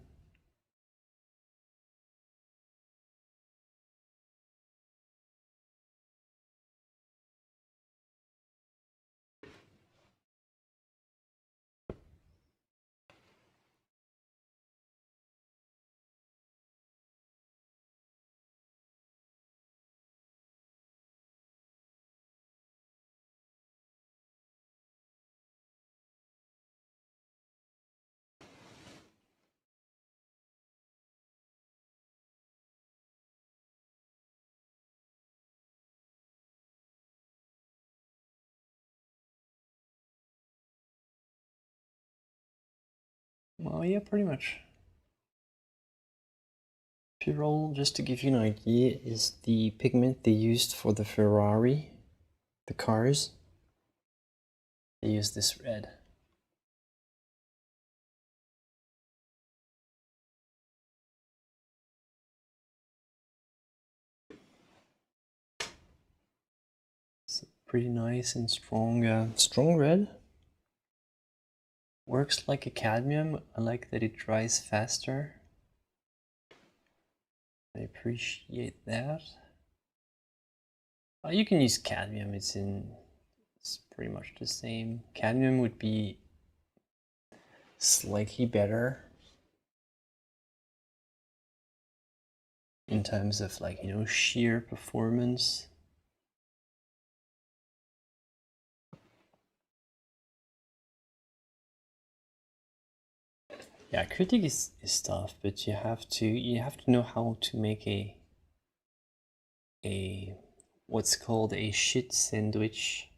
Well, yeah, pretty much. Pyrrole, just to give you an idea, is the pigment they used for the Ferrari, the cars. They used this red. It's pretty nice and strong, strong red. Works like a cadmium. I like that it dries faster. I appreciate that. You can use cadmium, it's pretty much the same. Cadmium would be slightly better in terms of, like, you know, sheer performance. Yeah, critique is tough, but you have to know how to make a what's called a shit sandwich.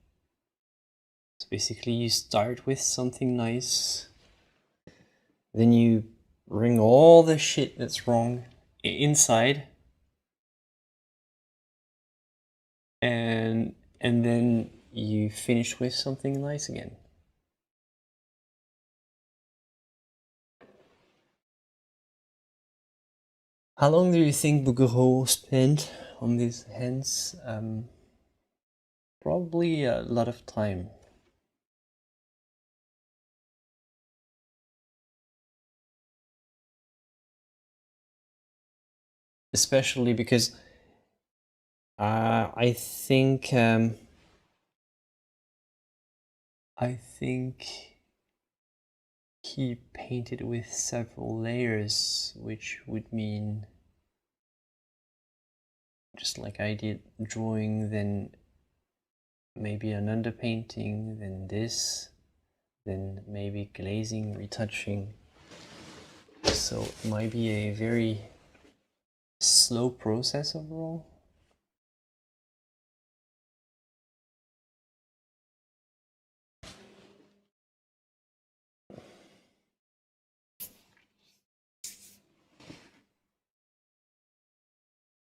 So basically you start with something nice, then you bring all the shit that's wrong inside, and then you finish with something nice again. How long do you think Bouguereau spent on these hands? Probably a lot of time. Especially because I think he painted with several layers, which would mean, just like I did, drawing, then maybe an underpainting, then this, then maybe glazing, retouching. So it might be a very slow process overall.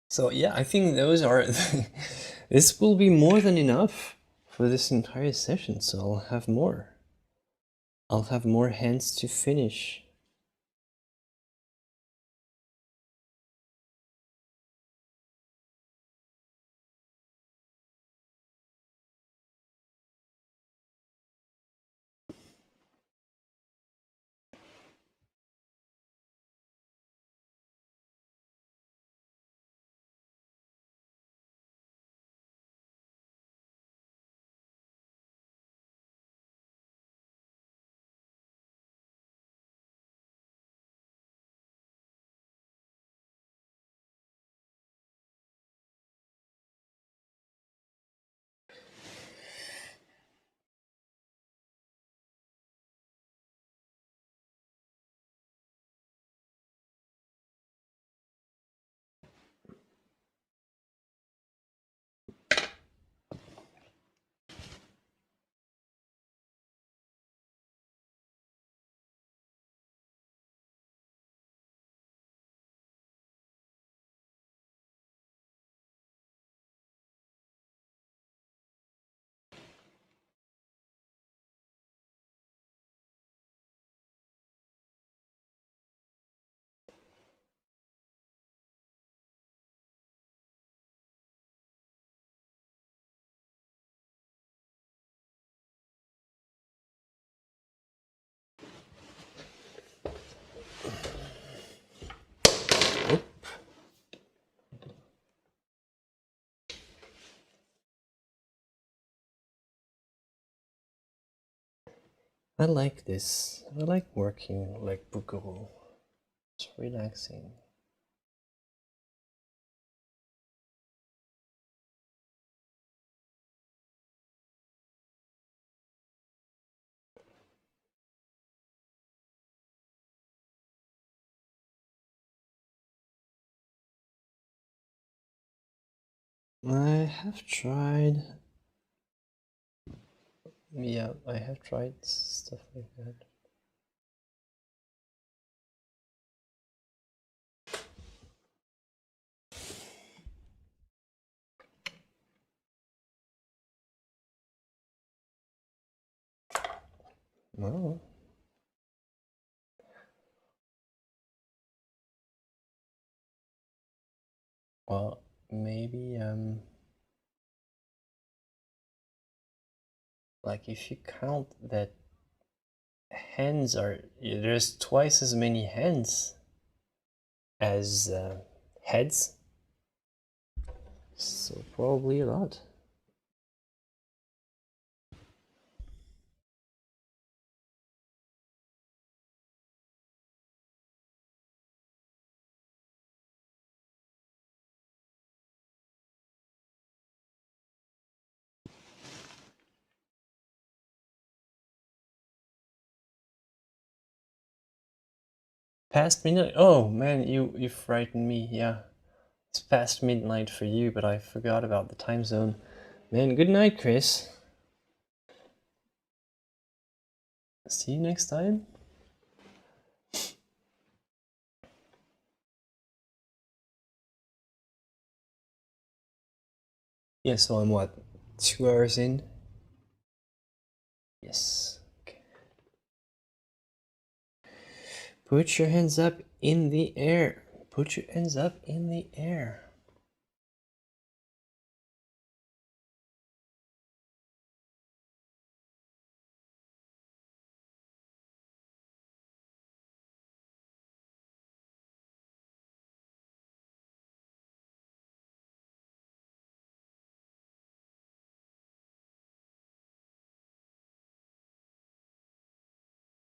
So yeah, I think those are, this will be more than enough for this entire session, so I'll have more. I'll have more hands to finish. I like this. I like working like Bouguereau. It's relaxing. I have tried. Yeah, I have tried stuff like that. Oh. Well, maybe like if you count that hands are, there's twice as many hands as heads, so probably a lot. Past midnight? Oh man, you frightened me. Yeah, it's past midnight for you, but I forgot about the time zone. Man, good night, Chris. See you next time. Yeah, so I'm what, 2 hours in? Yes. Okay. Put your hands up in the air. Put your hands up in the air.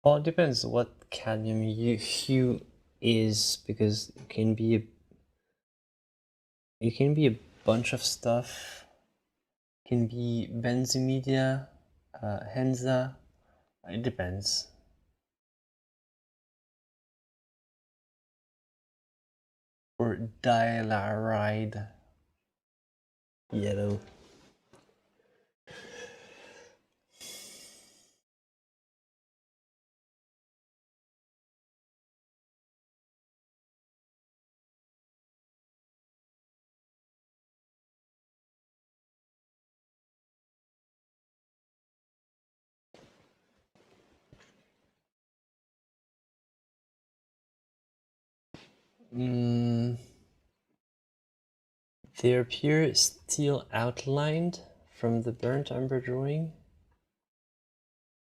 Well, it depends what cadmium hue is, because it can be a bunch of stuff. It can be benzimedia, henza. It depends. or dilaride yellow. They appear still outlined from the burnt umber drawing.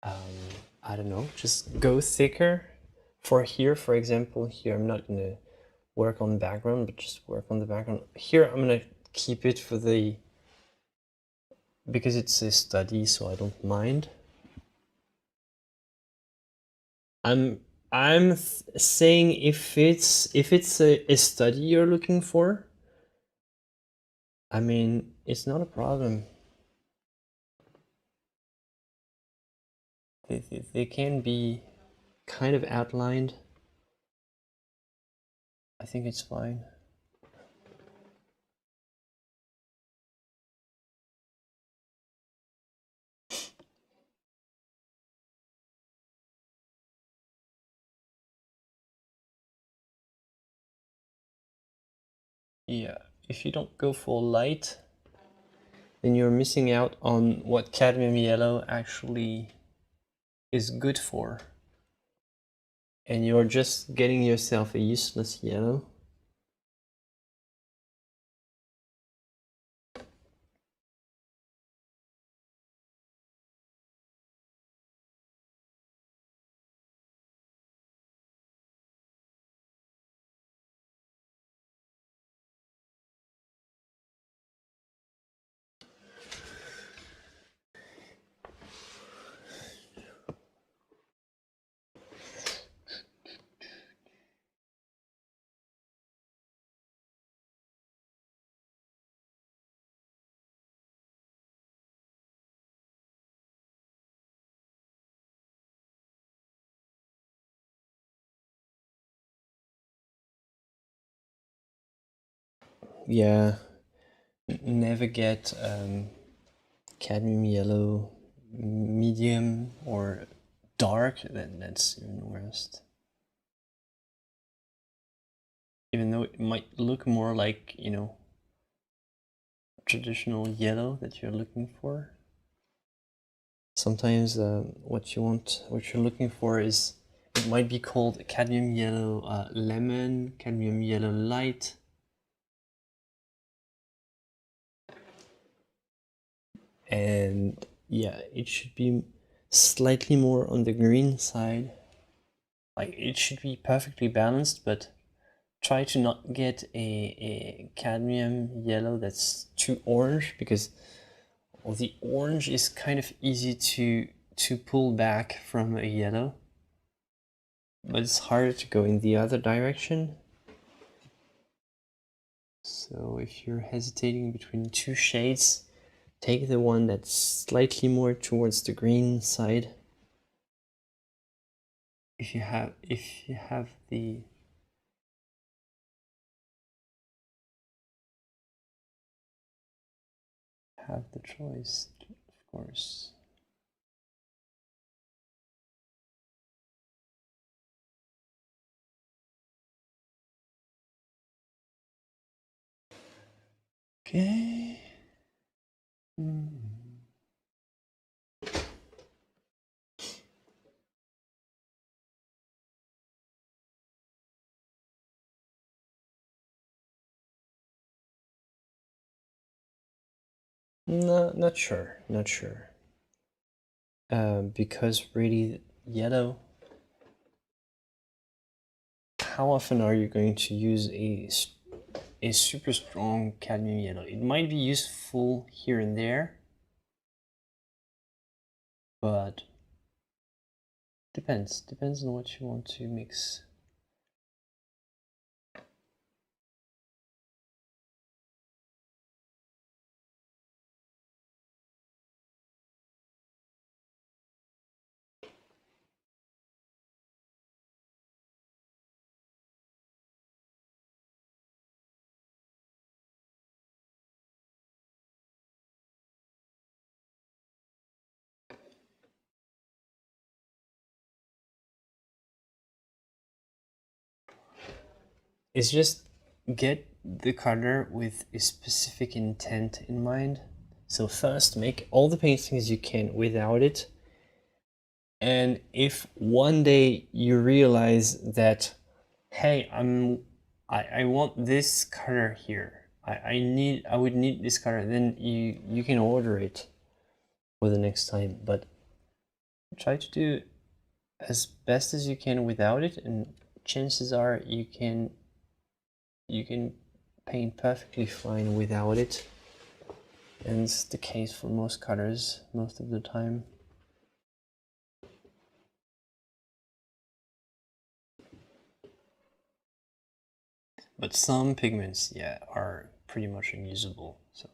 I don't know, just go thicker. For here, for example, here I'm not gonna work on the background, but just work on the background. Here I'm gonna keep it for the, because it's a study, so I don't mind. I'm saying if it's a study you're looking for, I mean, it's not a problem. They can be kind of outlined. I think it's fine. Yeah, if you don't go full light, then you're missing out on what cadmium yellow actually is good for. And you're just getting yourself a useless yellow. Yeah, never get cadmium yellow medium or dark, that's even worst. Even though it might look more like, you know, traditional yellow that you're looking for. Sometimes what you're looking for is, it might be called cadmium yellow lemon, cadmium yellow light. And yeah, it should be slightly more on the green side. Like, it should be perfectly balanced, but try to not get a cadmium yellow that's too orange, because the orange is kind of easy to pull back from a yellow, but it's harder to go in the other direction. So if you're hesitating between two shades, take the one that's slightly more towards the green side. If you have the choice, of course. Okay. No, not sure. Because really, yellow. How often are you going to use a super strong cadmium yellow? It might be useful here and there, but depends on what you want to mix. is just get the color with a specific intent in mind. So first, make all the paintings you can without it. And if one day you realize that, hey, I want this color here, I would need this color, then you can order it for the next time. But try to do as best as you can without it, and chances are you can paint perfectly fine without it. And it's the case for most colors most of the time. But some pigments, yeah, are pretty much unusable, so.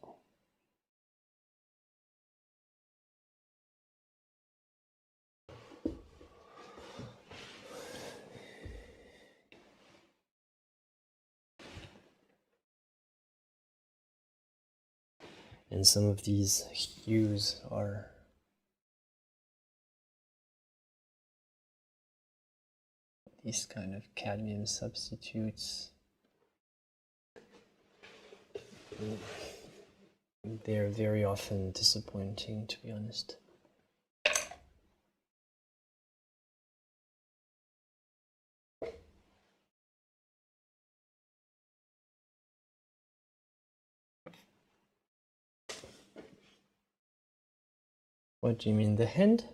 And some of these hues are these kind of cadmium substitutes. They're very often disappointing, to be honest. What do you mean, the hand?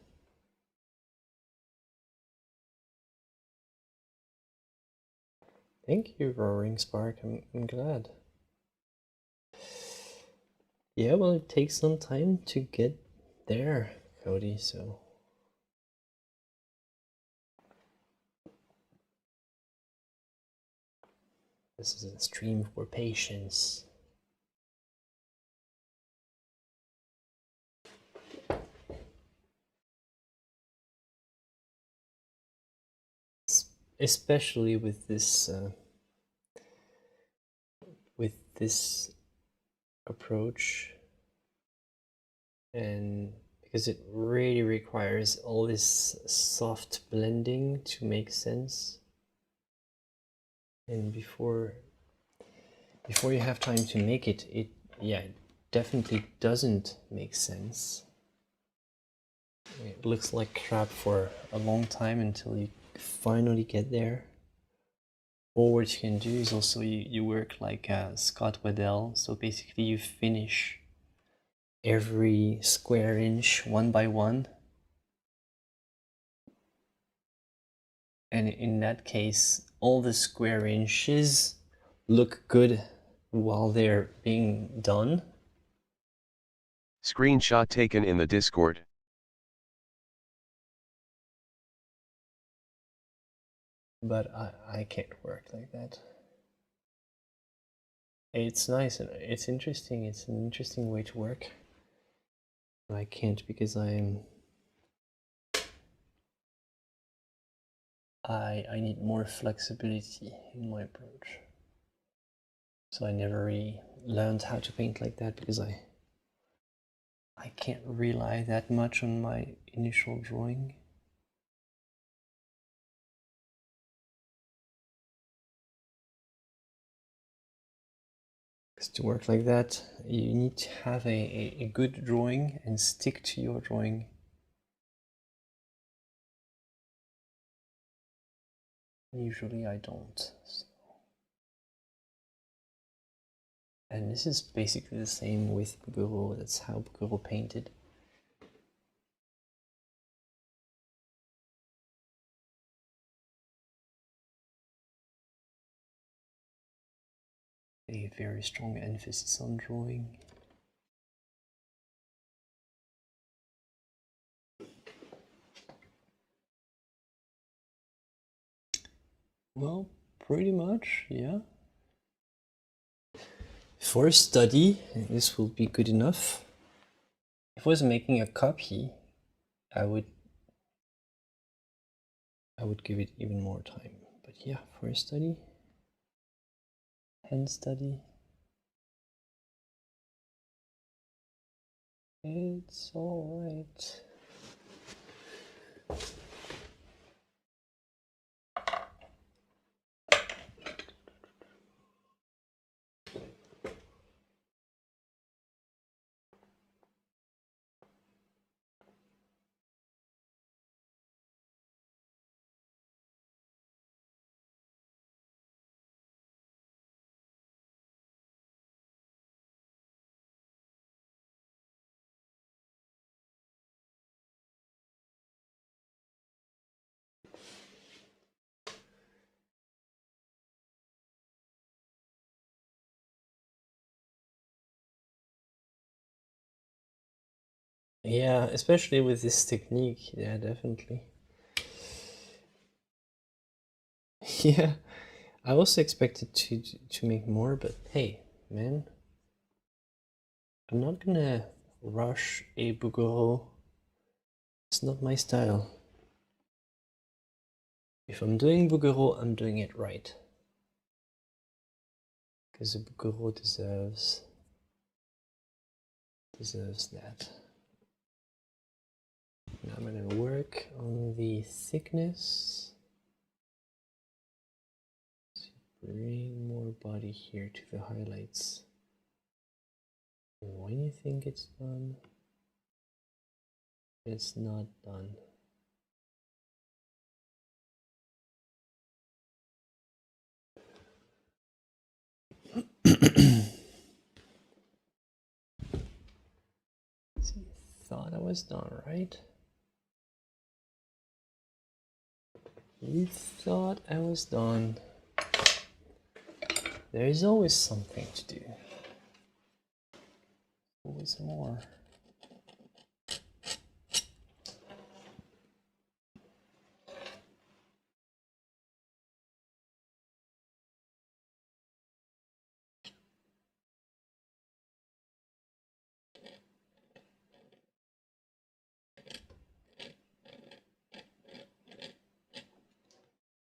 Thank you, Roaring Spark. I'm glad. Yeah, well, it takes some time to get there, Cody, so. This is a stream for patience. Especially with this approach, and because it really requires all this soft blending to make sense, and before you have time to make it, it definitely doesn't make sense. It looks like crap for a long time until you finally get there. Or what you can do is also you work like Scott Waddell, so basically you finish every square inch one by one, and in that case all the square inches look good while they're being done. Screenshot taken in the Discord. But I can't work like that. It's nice and it's interesting. It's an interesting way to work. I can't because I need more flexibility in my approach. So I never really learned how to paint like that because I can't rely that much on my initial drawing. Because to work like that, you need to have a good drawing and stick to your drawing. Usually I don't. So. And this is basically the same with Bouguereau. That's how Bouguereau painted. A very strong emphasis on drawing. Well, pretty much, yeah. For a study, this will be good enough. If I was making a copy, I would give it even more time. But yeah, for a study, hand study, it's all right. Yeah, especially with this technique. Yeah, definitely. Yeah, I also expected to make more, but hey, man, I'm not gonna rush a Bouguereau. It's not my style. If I'm doing Bouguereau, I'm doing it right. Because the Bouguereau deserves that. Now I'm gonna work on the thickness. Bring more body here to the highlights. When you think it's done, it's not done. Thought I was done, right? You thought I was done. There is always something to do. Always more.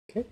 Okay.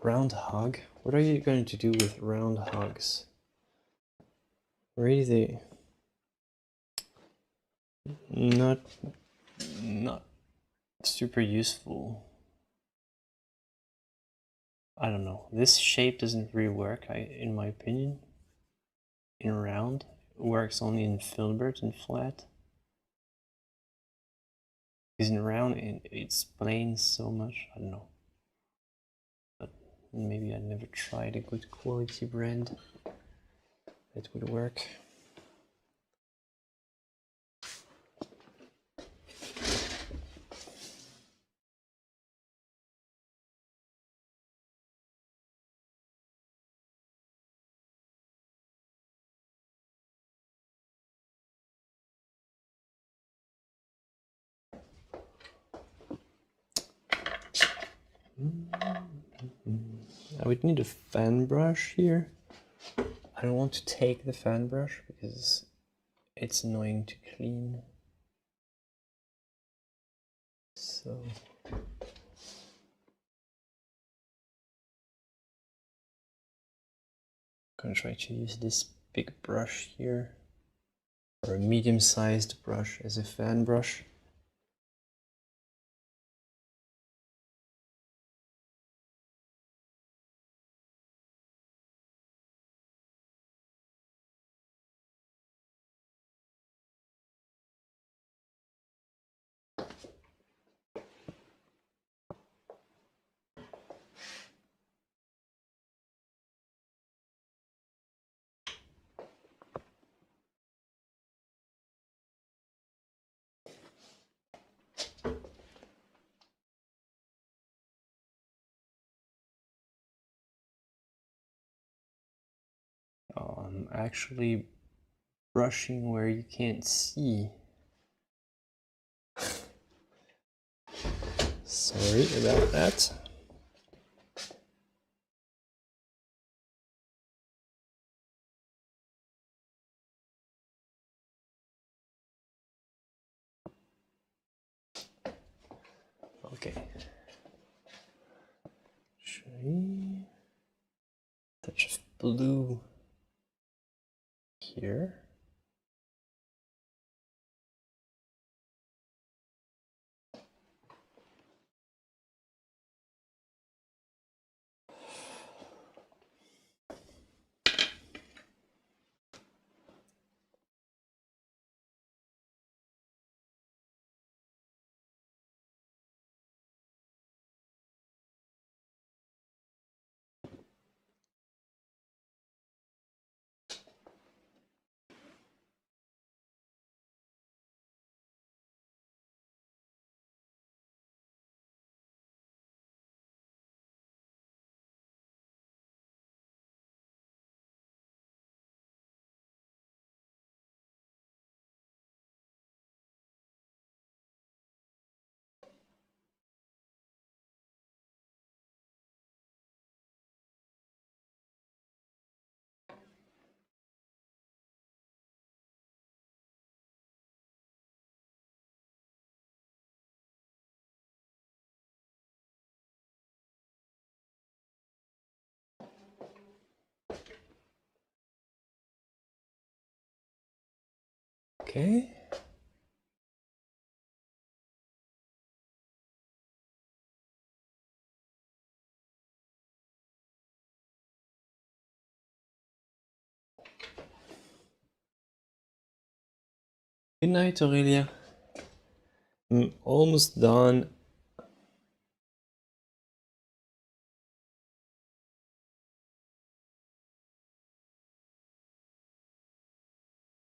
Round hog? What are you going to do with round hogs? Really, not super useful. I don't know. This shape doesn't really work, in my opinion. In round, it works only in filbert and flat. Because in round, it explains so much. I don't know. But maybe I never tried a good quality brand that would work. I would need a fan brush here. I don't want to take the fan brush because it's annoying to clean. So I'm gonna try to use this big brush here, or a medium-sized brush as a fan brush. I'm actually brushing where you can't see. Sorry about that. Okay. Touch of blue here. Okay. Good night, Aurelia. I'm almost done.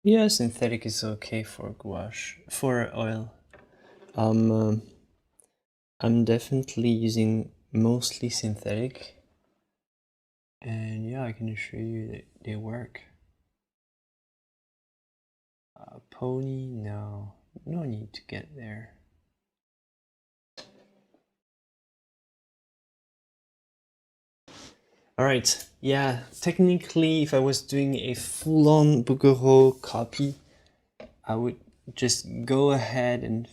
Yeah, synthetic is okay for gouache, for oil. I'm definitely using mostly synthetic, and yeah, I can assure you that they work. Pony, no need to get there. Alright, yeah, technically if I was doing a full-on Bouguereau copy, I would just go ahead and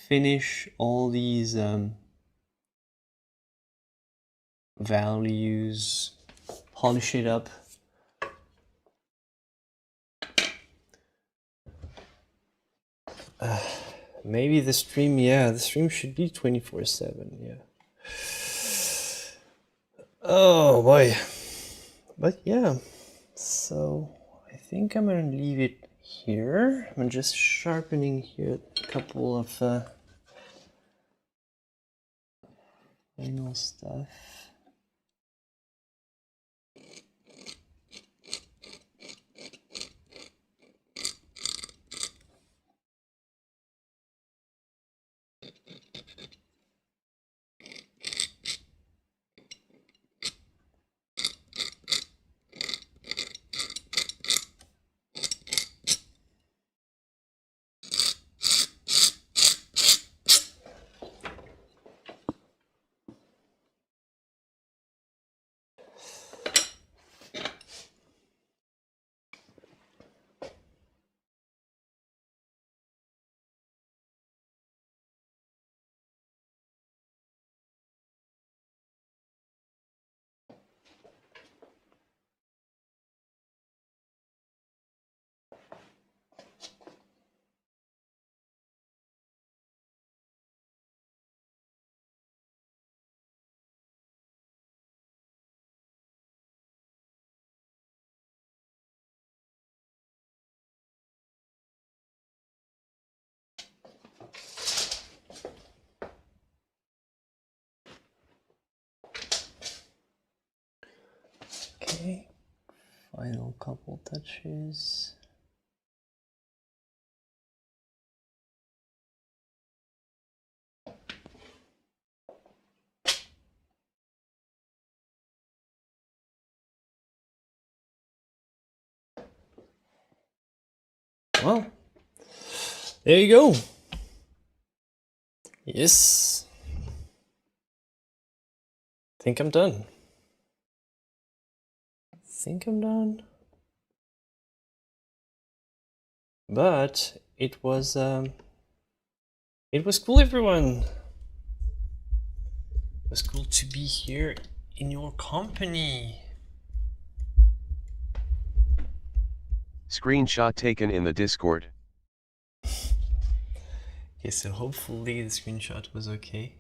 finish all these values, polish it up. Maybe the stream, yeah, the stream should be 24/7, yeah. Oh boy. But yeah, so I think I'm gonna leave it here. I'm just sharpening here a couple of final stuff. Okay, final couple touches. Well, there you go. Yes. Think I'm done. Think I'm done. But it was cool, everyone. It was cool to be here in your company. Screenshot taken in the Discord. Okay, so hopefully the screenshot was okay.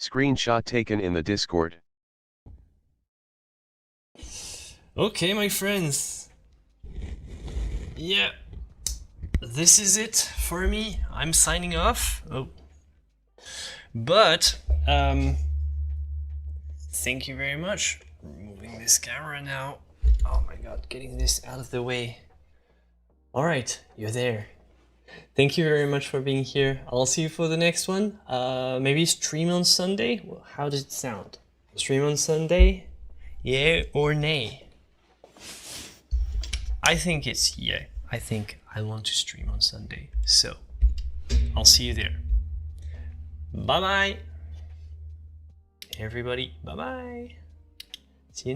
Screenshot taken in the Discord. Okay, my friends. Yeah, this is it for me. I'm signing off. Oh, but thank you very much. Removing this camera now. Oh my god, getting this out of the way. All right, you're there. Thank you very much for being here. I'll see you for the next one. Maybe stream on Sunday? Well, how does it sound? Stream on Sunday? Yeah or nay? I think it's yeah. I think I want to stream on Sunday. So, I'll see you there. Bye-bye. Everybody, bye-bye.